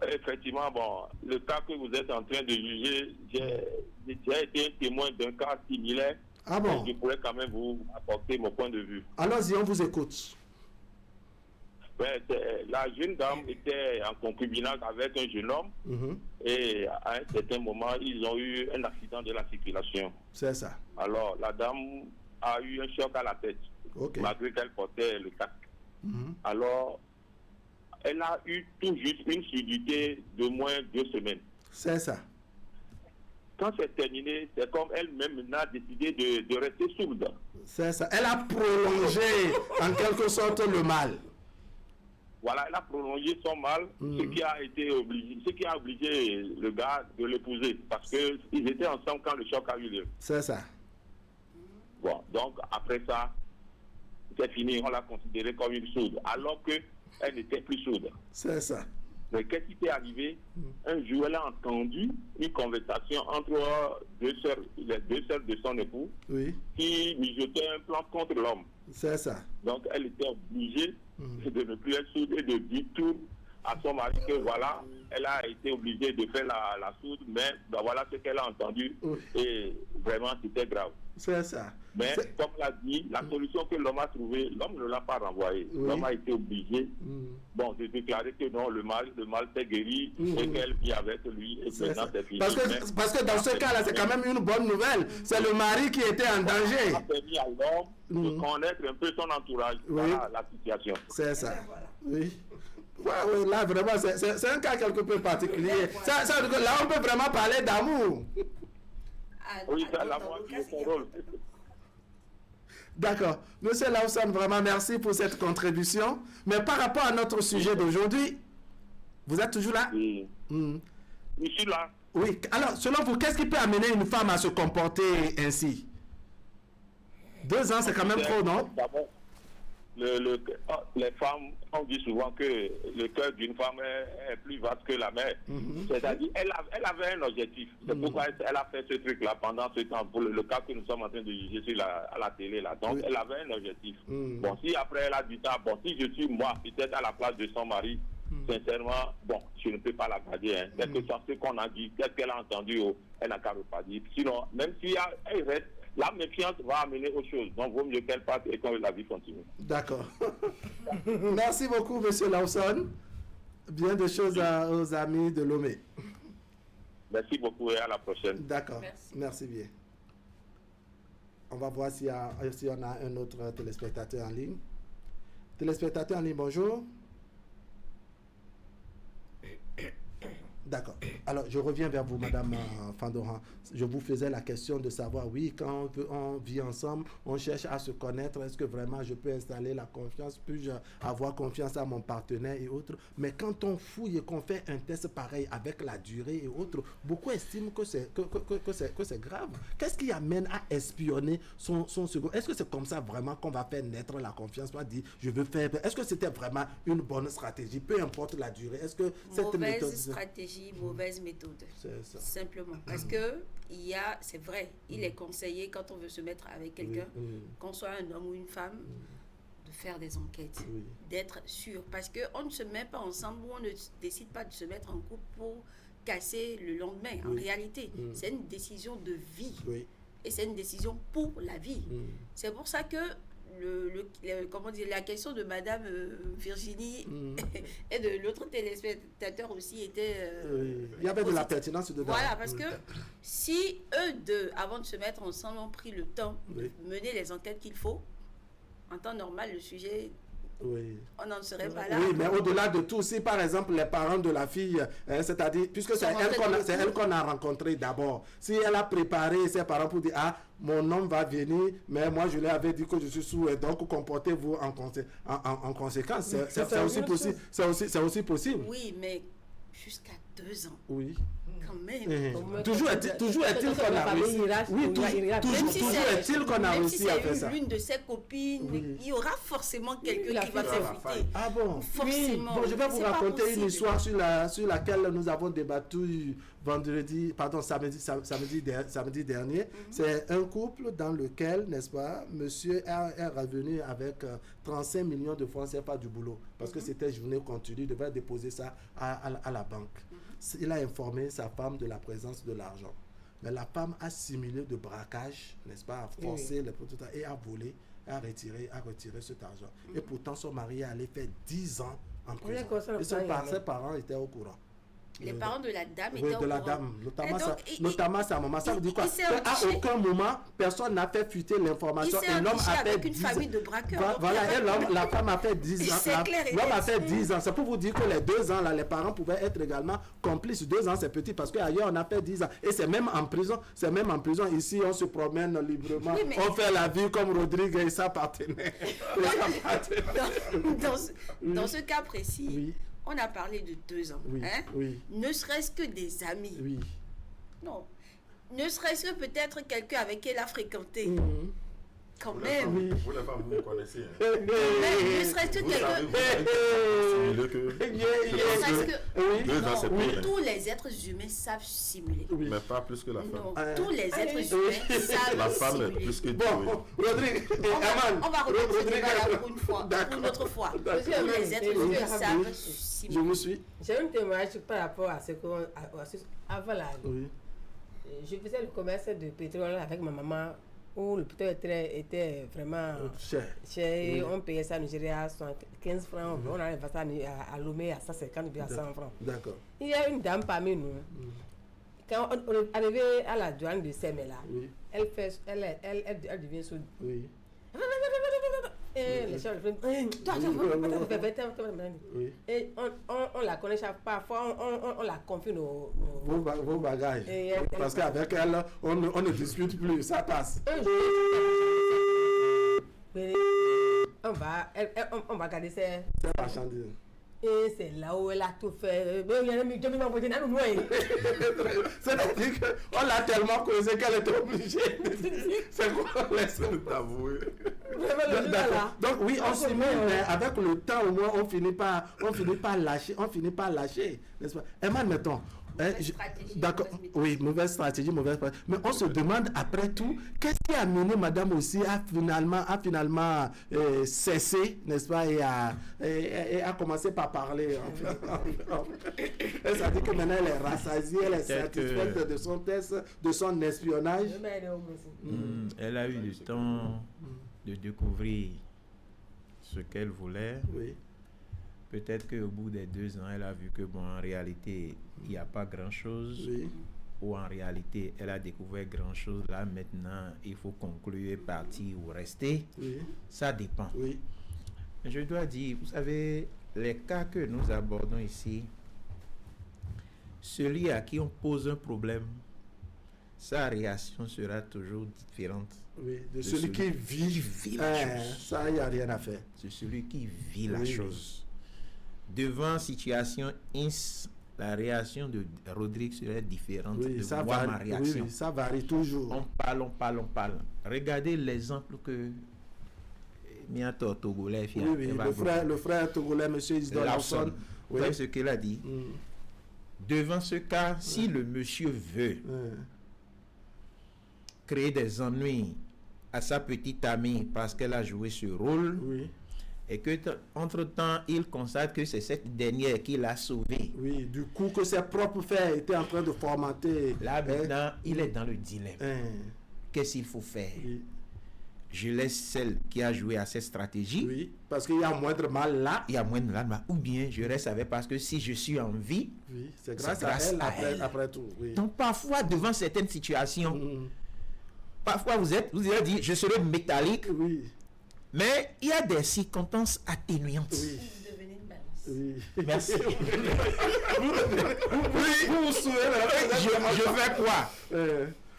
Effectivement, bon, le cas que vous êtes en train de juger, j'ai été un témoin d'un cas similaire. Ah bon? Je pourrais quand même vous apporter mon point de vue. Allons-y, on vous écoute. Ouais, la jeune dame était en concubinage avec un jeune homme et à un certain moment, ils ont eu un accident de la circulation. C'est ça. Alors, la dame a eu un choc à la tête, malgré qu'elle portait le casque. Alors, elle a eu tout juste une surdité de moins 2 semaines. C'est ça. Quand c'est terminé, c'est comme elle-même a décidé de rester sourde. C'est ça. Elle a prolongé en quelque sorte le mal. Voilà, elle a prolongé son mal, ce qui a obligé le gars de l'épouser, parce qu'ils étaient ensemble quand le choc a eu lieu. C'est ça. Bon, donc après ça, c'est fini, on l'a considérée comme une sourde, alors qu'elle n'était plus sourde. C'est ça. Mais qu'est-ce qui est arrivé? Un jour, elle a entendu une conversation entre les deux sœurs de son époux, qui mijotaient un plan contre l'homme. C'est ça. Donc, elle était obligée de ne plus être sourde et de dire tout à son mari que voilà, elle a été obligée de faire la sourde, mais ben voilà ce qu'elle a entendu et vraiment c'était grave. C'est ça. Mais comme l'a dit, la solution que l'homme a trouvée, l'homme ne l'a pas renvoyée. L'homme a été obligé de déclarer que non, le mal s'est guéri et qu'elle vit avec lui et maintenant c'est fini. Parce que dans ce cas-là, c'est quand même une bonne nouvelle. C'est le mari qui était en danger. Ça a permis à l'homme de connaître un peu son entourage. Voilà la situation. C'est ça. Oui. Ouais, là, vraiment, c'est un cas quelque peu particulier. Là, on peut vraiment parler d'amour. Oui, ça, l'amour joue son rôle. D'accord. Monsieur Lawson, vraiment merci pour cette contribution. Mais par rapport à notre sujet d'aujourd'hui, vous êtes toujours là? Oui. Je suis là. Oui. Alors, selon vous, qu'est-ce qui peut amener une femme à se comporter ainsi? 2 ans, c'est quand même trop, non? D'abord, les femmes, on dit souvent que le cœur d'une femme est plus vaste que la mer. C'est-à-dire, elle avait un objectif. C'est pourquoi elle a fait ce truc-là pendant ce temps, pour le cas que nous sommes en train de juger à la télé. Là. Donc, elle avait un objectif. Bon, si après elle a dit ça, bon, si je suis moi, peut-être à la place de son mari, sincèrement, bon, je ne peux pas la garder. Hein. Quel que soit ce qu'on a dit, qu'est-ce qu'elle a entendu, elle n'a qu'à repartir. Sinon, même si elle reste, la méfiance va amener aux choses. Donc, vaut mieux qu'elle parte et que la vie continue. D'accord. Merci beaucoup, monsieur Lawson. Bien de choses aux amis de Lomé. Merci beaucoup et à la prochaine. D'accord. Merci bien. On va voir si on a un autre téléspectateur en ligne. Téléspectateur en ligne, bonjour. D'accord. Alors, je reviens vers vous, Madame Fandoran. Je vous faisais la question de savoir, oui, quand on vit ensemble, on cherche à se connaître. Est-ce que vraiment je peux installer la confiance? Puis-je avoir confiance à mon partenaire et autres? Mais quand on fouille et qu'on fait un test pareil avec la durée et autres, beaucoup estiment que c'est grave. Qu'est-ce qui amène à espionner son second? Est-ce que c'est comme ça vraiment qu'on va faire naître la confiance? On va dire, je veux faire... Est-ce que c'était vraiment une bonne stratégie? Peu importe la durée. Est-ce que cette méthode... stratégie, mauvaise méthode. C'est ça. Simplement. Parce que c'est vrai, il est conseillé quand on veut se mettre avec quelqu'un, qu'on soit un homme ou une femme, de faire des enquêtes, d'être sûr. Parce qu'on ne se met pas ensemble ou on ne décide pas de se mettre en couple pour casser le lendemain. En réalité, c'est une décision de vie. Et c'est une décision pour la vie. C'est pour ça que comment dire, la question de Madame Virginie et de l'autre téléspectateur aussi était... il y avait de la pertinence dedans. Voilà, parce que si eux deux, avant de se mettre ensemble, ont pris le temps de mener les enquêtes qu'il faut, en temps normal, le sujet... on n'en serait pas là. Oui, mais au-delà de tout, si par exemple les parents de la fille, c'est-à-dire, puisque c'est elle qu'on a rencontrée d'abord, si elle a préparé ses parents pour dire, ah, mon homme va venir, mais moi je lui avais dit que je suis sourd, et donc comportez-vous en conséquence. C'est aussi possible. C'est aussi possible. Oui, mais jusqu'à 2 ans. Oui. Quand même. Toujours est-il qu'on a réussi. Oui, toujours est-il qu'on a réussi à faire ça. Même si c'est l'une de ses copines, il y aura forcément quelqu'un qui va s'inviter. Ah bon? Forcément. Bon, je vais vous raconter une histoire sur laquelle nous avons débattu samedi dernier. C'est un couple dans lequel, n'est-ce pas, monsieur est revenu avec 35 millions de francs CFA du boulot. Parce que c'était journée continue, il devait déposer ça à la banque. Il a informé sa femme de la présence de l'argent. Mais la femme a simulé de braquage, n'est-ce pas, a forcé les prototypes et a volé, a retiré cet argent. Et pourtant, son mari est allé faire 10 ans en prison. Et ses parents étaient au courant. Les parents de la dame étaient au courant. De la dame, notamment sa maman. Ça veut dire quoi? À aucun moment, personne n'a fait fuiter l'information. Et l'homme a fait 10 ans. Famille de braqueurs. Voilà, et la femme a fait 10 ans. L'homme a fait 10 ans. C'est pour vous dire que les 2 ans, là, les parents pouvaient être également complices. 2 ans, c'est petit parce qu'ailleurs, on a fait 10 ans. Et c'est même en prison. Ici, on se promène librement. Oui, on fait la vie comme Rodrigue et sa partenaire. Dans ce cas précis, on a parlé de 2 ans. Ne serait-ce que des amis. Non. Ne serait-ce que peut-être quelqu'un avec qui elle a fréquenté. Quand même. Oui. Vous les femmes, vous me connaissez. Ne serait-ce que tous les êtres humains savent simuler. Mais pas plus que la femme. Non, tous les êtres humains savent la femme simuler. Est plus que Dieu. Bon, Rodrigue, on va reprendre ce débat pour une fois, pour une autre fois. Tous les êtres humains savent simuler. Je vous suis. J'ai un témoignage par rapport à ce qu'on... Avant la... Oui. Je faisais le commerce de pétrole avec ma maman, où le pétrole était vraiment cher. Oui. On payait ça au Nigeria 15 francs, on arrive ça à Lomé à 150 ou bien à 100 francs. D'accord. Il y a une dame parmi nous. Quand on est arrivé à la douane de Semela, oui. Elle devient sourde. Oui. Et les gens et on la connaît parfois, on la confie vos bagages. Parce qu'avec elle, on ne discute plus, ça passe. On va garder ces marchandises. Et c'est là où elle a tout fait. C'est-à-dire qu'on l'a tellement causé qu'elle était obligée. C'est quoi, laisse t'avouer. Donc oui, on se met, mais avec le temps au moins on finit pas lâcher, n'est-ce pas? Emma, mettons. D'accord, oui, mauvaise stratégie. Mais on se demande après tout, qu'est-ce qui a mené madame aussi à finalement cesser, n'est-ce pas, et à commencer par parler. Ça dit que maintenant elle est rassasiée, elle est satisfaite de son test, de son espionnage. Elle a eu le temps de découvrir ce qu'elle voulait. Oui. Peut-être qu'au bout des 2 ans, elle a vu que, bon, en réalité, il n'y a pas grand-chose. Oui. Ou en réalité, elle a découvert grand-chose. Là, maintenant, il faut conclure, partir ou rester. Oui. Ça dépend. Oui. Je dois dire, vous savez, les cas que nous abordons ici, celui à qui on pose un problème, sa réaction sera toujours différente. Oui, de celui qui vit la chose. Ça, il n'y a rien à faire. C'est celui qui vit la chose. Devant situation la réaction de Rodrigue serait différente de ma réaction. Oui, ça varie toujours. On parle. Regardez l'exemple que Miato Togolais fait. Oui, le frère Togolais, M. Isidore Lawson. Vous savez ce qu'il a dit? Devant ce cas, si le monsieur veut créer des ennuis à sa petite amie parce qu'elle a joué ce rôle, et que entre-temps, il constate que c'est cette dernière qui l'a sauvé. Oui, du coup que ses propres faits étaient en train de formater. Là, maintenant, il est dans le dilemme. Qu'est-ce qu'il faut faire? Je laisse celle qui a joué à cette stratégie. Oui, parce qu'il y a moindre mal là. Il y a moindre mal, ou bien je reste avec, parce que si je suis en vie, c'est grâce à elle après tout. Oui. Donc parfois, devant certaines situations, parfois vous avez dit, je serai métallique. Oui. Mais il y a des circonstances atténuantes. Oui. Oui. Merci. Je fais quoi?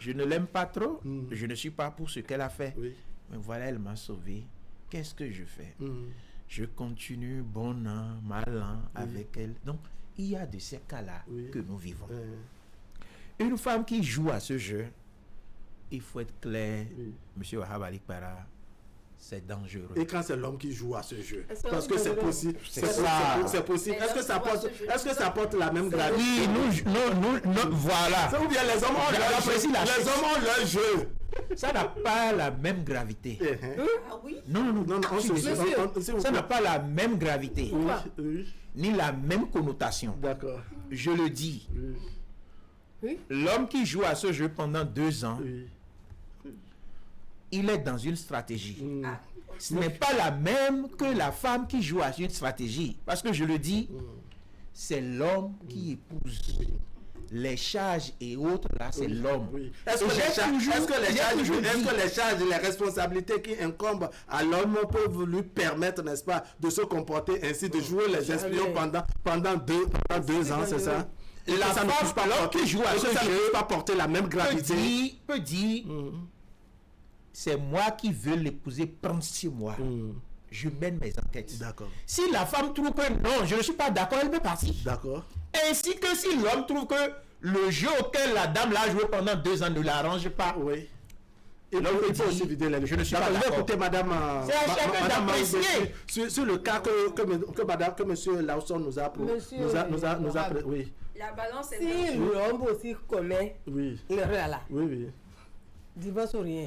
Je ne l'aime pas trop. Je ne suis pas pour ce qu'elle a fait. Oui. Mais voilà, elle m'a sauvé. Qu'est-ce que je fais? Je continue bon an, mal an avec elle. Donc, il y a de ces cas-là que nous vivons. Une femme qui joue à ce jeu, il faut être clair, Monsieur Wahab Ali Para, c'est dangereux. Et quand c'est l'homme qui joue à ce jeu, parce que c'est possible. C'est possible. Est-ce que ça apporte la même gravité? Oui, nous voilà. Ou bien les hommes ont leur jeu. Ça n'a pas la même gravité. Ah oui? Non, ça n'a pas la même gravité. Ni la même connotation. D'accord. Je le dis. L'homme qui joue à ce jeu pendant 2 ans, il est dans une stratégie. Ce n'est pas la même que la femme qui joue à une stratégie. Parce que je le dis, c'est l'homme qui épouse. Les charges et autres, là, c'est l'homme. Est-ce que les charges et les responsabilités qui incombent à l'homme peuvent lui permettre, n'est-ce pas, de se comporter ainsi, de jouer les espions pendant 2 ans, c'est ça? Et la femme qui joue à ce jeu ne peut pas porter la même gravité. Peut dire c'est moi qui veux l'épouser, prendre sur moi. Je mène mes enquêtes. D'accord. Si la femme trouve que non, je ne suis pas d'accord, elle peut partir. D'accord. Ainsi que si l'homme trouve que le jeu auquel la dame l'a joué pendant 2 ans ne l'arrange pas, Il faut aussi vider les... Je ne suis pas d'accord. Écoutez, madame... C'est à chacun d'apprécier. Sur le cas que monsieur Lawson nous a... Oui. La balance est... Si l'homme aussi commet l'erreur là. Oui. Divorce ou rien.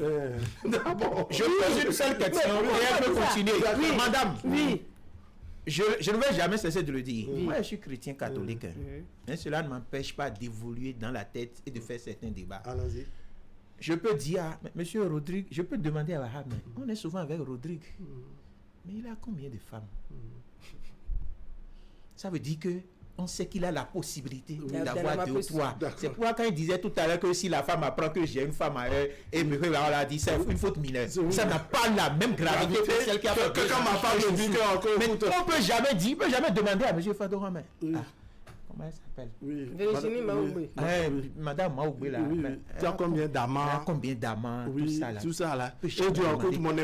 Je pose une seule question et elle peut continuer. Madame. Oui. Je ne vais jamais cesser de le dire. Moi, je suis chrétien catholique. Mais cela ne m'empêche pas d'évoluer dans la tête et de faire certains débats. Allons-y. Je peux dire, monsieur Rodrigue, je peux demander à Wahab, on est souvent avec Rodrigue. Mais il a combien de femmes? Ça veut dire que on sait qu'il a la possibilité d'avoir 2 ou 3. C'est pourquoi quand il disait tout à l'heure que si la femme apprend que j'ai une femme à elle, et me l'a dit, c'est une faute mineure. Ça n'a pas la même gravité que celle qui a fait que quand ma femme me dit que... Mais on peut jamais dire, on peut jamais demander à monsieur Fadora, mais... Comment elle s'appelle? Virginie Maoubé. Madame Maoubé là. Tu as combien d'amants? Tout ça là. Ça veut dire que l'homme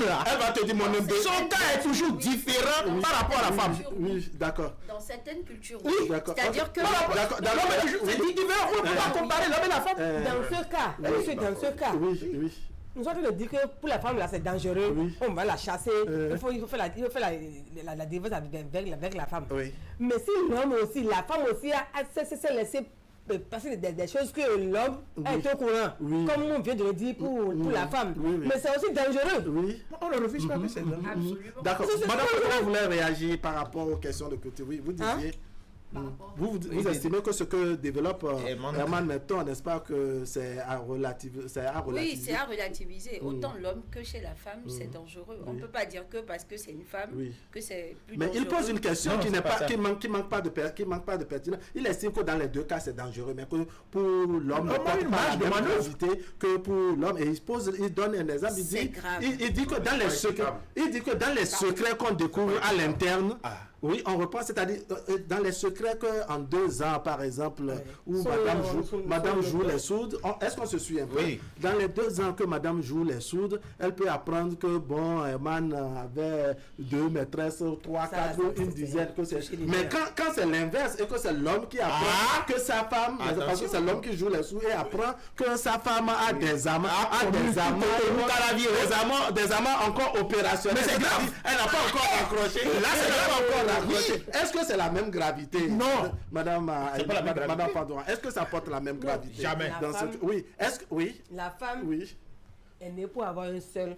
là, elle va te dire mon aime. Son cas est toujours différent par rapport à la femme. Oui, d'accord. Dans certaines cultures, oui, d'accord. C'est-à-dire que... L'homme est toujours différent. On ne peut pas comparer l'homme et la femme. Dans ce cas. Oui. Nous sommes en train de dire que pour la femme là c'est dangereux, on va la chasser, il faut faire la divorce avec la femme. Mais si l'homme aussi, la femme aussi s'est laissé passer des choses que l'homme est au courant, comme on vient de le dire pour la femme. Mais c'est aussi dangereux. On ne refuse pas que c'est dangereux. Absolument. D'accord. Madame, vous voulez réagir par rapport aux questions de côté? Oui, vous disiez... Vous estimez que ce que développe Herman Melton, n'est-ce pas, que c'est à relativiser? Oui, c'est à relativiser. Autant l'homme que chez la femme, c'est dangereux. On ne peut pas dire que parce que c'est une femme que c'est plus dangereux. Mais il pose une question qui manque pas de pertinence. Il estime que dans les 2 cas, c'est dangereux, mais que pour l'homme, il pas la même gravité que pour l'homme. Et il donne un exemple. Il dit que dans les secrets qu'on découvre à l'interne, oui, on reprend, c'est-à-dire dans les secrets qu'en 2 ans, par exemple, où madame joue les sourdes, est-ce qu'on se suit un peu? Dans les 2 ans que madame joue les sourdes, elle peut apprendre que, bon, Herman avait 2 maîtresses, 3, 4, une dizaine. Mais quand c'est l'inverse et que c'est l'homme qui apprend que sa femme, parce que c'est l'homme qui joue les sourdes et apprend que sa femme a des amants, des amants encore opérationnels. Mais c'est grave, elle n'a pas encore accroché. Là, c'est pas encore. Est-ce que c'est la même gravité? Non. Madame Pandora, est-ce que ça porte la même gravité? Jamais. Oui. Est-ce que la femme est née pour avoir un seul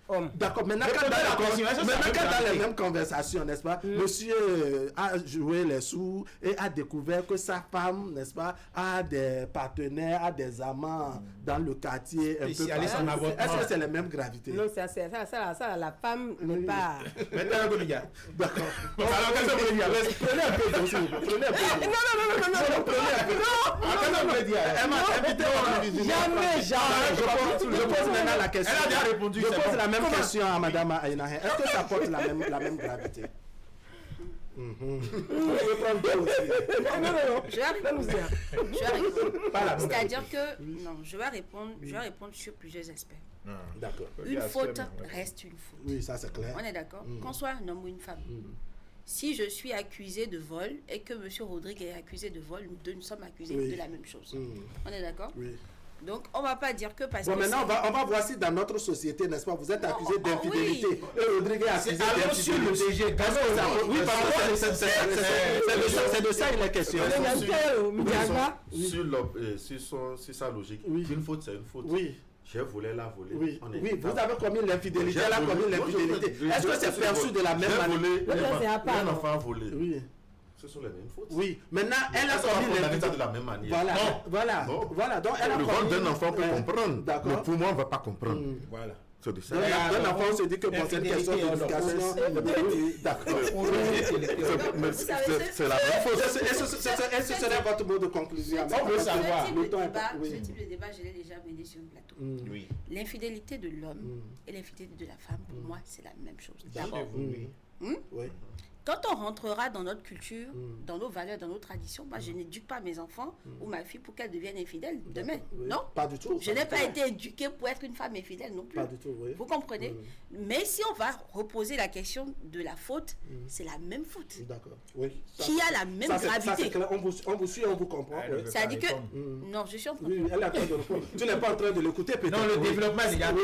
homme. D'accord. Maintenant, dans les mêmes conversations, n'est-ce pas, monsieur a joué les sous et a découvert que sa femme, n'est-ce pas, a des partenaires, a des amants dans le quartier. Est-ce que c'est la même gravité? Non, ça, la femme n'est pas... D'accord. Prenez un peu de... Jamais. Je pose maintenant la question. Elle a déjà répondu. Je pose la même question à madame Aïnahe. Est-ce que ça porte la même gravité? Je vais répondre. C'est-à-dire que non, je vais répondre sur plusieurs aspects. D'accord. Une faute reste une faute. Oui, ça c'est clair. On est d'accord. Qu'on soit un homme ou une femme. Si je suis accusé de vol et que M. Rodrigue est accusé de vol, nous sommes accusés de la même chose. On est d'accord? Oui. Donc, on ne va pas dire que parce que... maintenant, on va voir si dans notre société, n'est-ce pas, vous êtes accusé d'infidélité. Et Rodrigue est accusé d'infidélité. Oui, c'est de ça il est question. Sur sa logique, une faute, c'est une faute. Oui. J'ai volé, elle a volé. Oui, vous avez commis l'infidélité, elle a commis l'infidélité. Est-ce que c'est perçu de la même manière? Un enfant a volé. Oui. Ce sont les mêmes fautes. Oui, maintenant elle a commis l'infidélité de la même manière. Voilà. Donc elle a le vol d'un enfant peut comprendre. Mais pour moi, on ne va pas comprendre. Voilà. D'un enfant, on se dit que pour cette question d'éducation. D'accord. C'est la même chose. Est-ce que serait votre mot de conclusion? On veut savoir. Ce type de débat, je l'ai déjà mené sur un plateau. L'infidélité de l'homme et l'infidélité de la femme, pour moi, c'est la même chose. D'accord. Oui. Quand on rentrera dans notre culture, dans nos valeurs, dans nos traditions, moi, je n'éduque pas mes enfants ou ma fille pour qu'elle devienne infidèle demain. Oui. Non. Pas du tout. Je n'ai pas été éduquée pour être une femme infidèle non plus. Pas du tout, oui. Vous comprenez? Mais si on va reposer la question de la faute, c'est la même faute. D'accord. Oui. Qui a la même gravité. Ça, c'est clair. On vous suit, on vous comprend. Ça dit que... Non, je suis en train de... Oui, elle est en train de répondre. Tu n'es pas en train de l'écouter, peut-être. Non, le développement, c'est déjà... Non,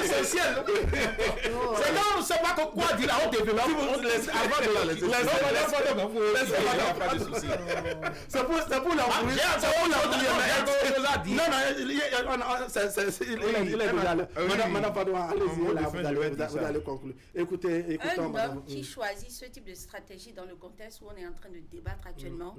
c'est essentiel. C'est là, on ne sait pas quoi dire. On développe. Avant de la laisser. Pas de soucis. C'est pour l'embrouiller. Madame Fadoua, allez-y, vous allez conclure. Écoutez, un homme qui choisit ce type de stratégie dans le contexte où on est en train de débattre actuellement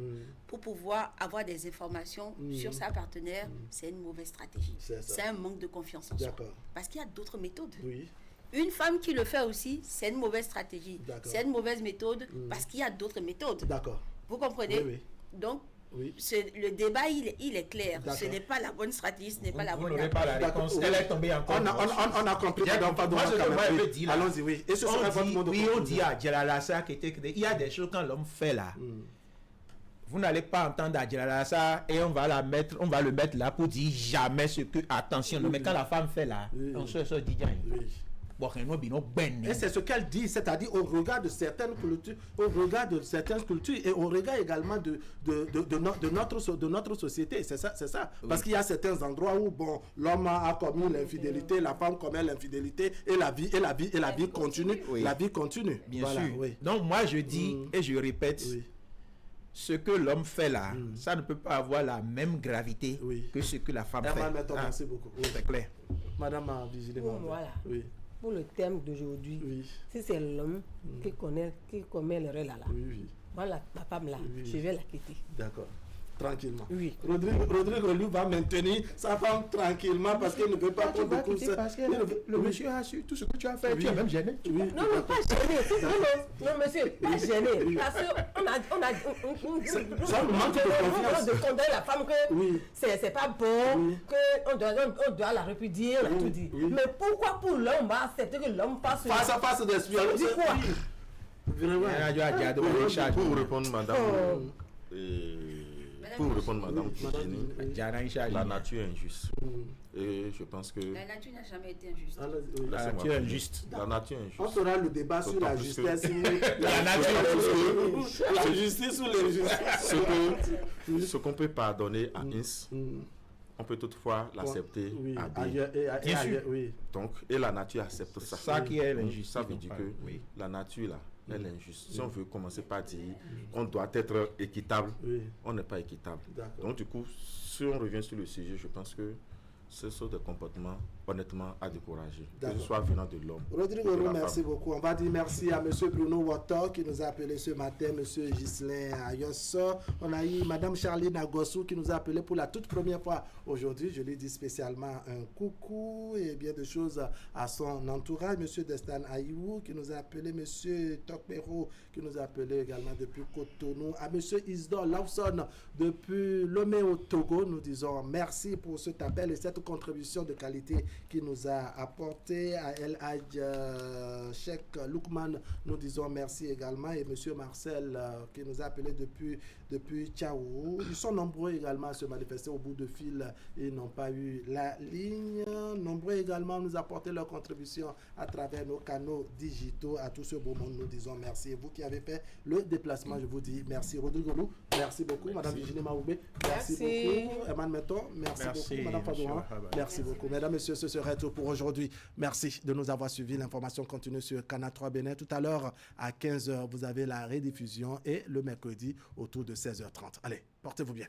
pour pouvoir avoir des informations sur sa partenaire, c'est une mauvaise stratégie. C'est un manque de confiance en soi. Parce qu'il y a d'autres méthodes. Oui. Une femme qui le fait aussi, c'est une mauvaise stratégie. C'est une mauvaise méthode parce qu'il y a d'autres méthodes. D'accord. Vous comprenez? Oui. Donc, le débat, il est clair. Ce n'est pas la bonne stratégie, ce n'est pas la bonne approche. Pas la réponse. Elle est tombée encore. On a compris. Allons-y, oui. Et ce sera votre mot de conclusion. Oui, on dit à Djelalassa qu'il y a des choses quand l'homme fait là. Vous n'allez pas entendre à Djelalassa et on va le mettre là pour dire jamais ce que... Attention, mais quand la femme fait là, on se dit... Et c'est ce qu'elle dit, c'est-à-dire au regard de certaines cultures, et au regard également de notre société, c'est ça. Oui. Parce qu'il y a certains endroits où l'homme a commis l'infidélité, la femme commet l'infidélité, et la vie continue. Oui. La vie continue. Bien sûr. Oui. Donc moi je dis et je répète. Ce que l'homme fait là, ça ne peut pas avoir la même gravité que ce que la femme fait. Merci beaucoup. C'est clair. Madame Vigilée. Voilà. Pour le thème d'aujourd'hui, si c'est l'homme qui commet l'erreur là, voilà, ma femme là, je vais la quitter. D'accord. Tranquillement. Oui. Rodrigue lui va maintenir sa femme tranquillement parce qu'il ne veut pas prendre de course. Parce que le monsieur a su tout ce que tu as fait. Tu es même gêné. Non, pas gêné. Non, monsieur, pas gêné. Parce qu'on a ça manque de condamner la femme que c'est pas bon, qu'on doit la répudier, on a tout dit. Mais pourquoi pour l'homme, on va accepter que l'homme fasse face à face d'espionnage? Ça dit quoi? Vraiment. Pour vous répondre, madame. Pour répondre, madame, la nature est injuste. Et je pense que... La nature n'a jamais été injuste. La nature est injuste. La nature est injuste. On fera le débat sur la justesse. La nature la justice ou l'injustice. Ce qu'on peut pardonner à Ins, on peut toutefois l'accepter à B. Donc, et la nature accepte ça. Ça qui est l'injustice. Ça veut dire que la nature là, elle est injuste. Si on veut commencer par dire on doit être équitable, on n'est pas équitable. Donc du coup, si on revient sur le sujet, je pense que ce sont des comportements honnêtement à décourager, que ce soit venant de l'homme. Rodrigue, merci beaucoup. On va dire merci à M. Bruno Water qui nous a appelé ce matin, M. Ghislain Ayos. On a eu Mme Charline Agossou qui nous a appelé pour la toute première fois aujourd'hui. Je lui dis spécialement un coucou et bien de choses à son entourage. M. Destan Aïwou qui nous a appelé, M. Tokmero qui nous a appelé également depuis Cotonou, à M. Isdor Lawson depuis Lomé au Togo. Nous disons merci pour cet appel et cette contribution de qualité qui nous a apporté. À El Hadj Cheikh Loukman, nous disons merci également. Et M. Marcel qui nous a appelé depuis Tchaou. Ils sont nombreux également à se manifester au bout de fil et n'ont pas eu la ligne. Nombreux également à nous apporter leur contribution à travers nos canaux digitaux. À tout ce beau monde, nous disons merci. Et vous qui avez fait le déplacement, je vous dis merci. Rodrigue Olou, merci beaucoup. Madame Virginie Maoubé, merci beaucoup. Eman Meton, merci beaucoup. Madame Fadoua, merci beaucoup. Mesdames, Messieurs, ce serait tout pour aujourd'hui. Merci de nous avoir suivis. L'information continue sur Canal 3 Bénin. Tout à l'heure, à 15h, vous avez la rediffusion et le mercredi autour de 16h30. Allez, portez-vous bien.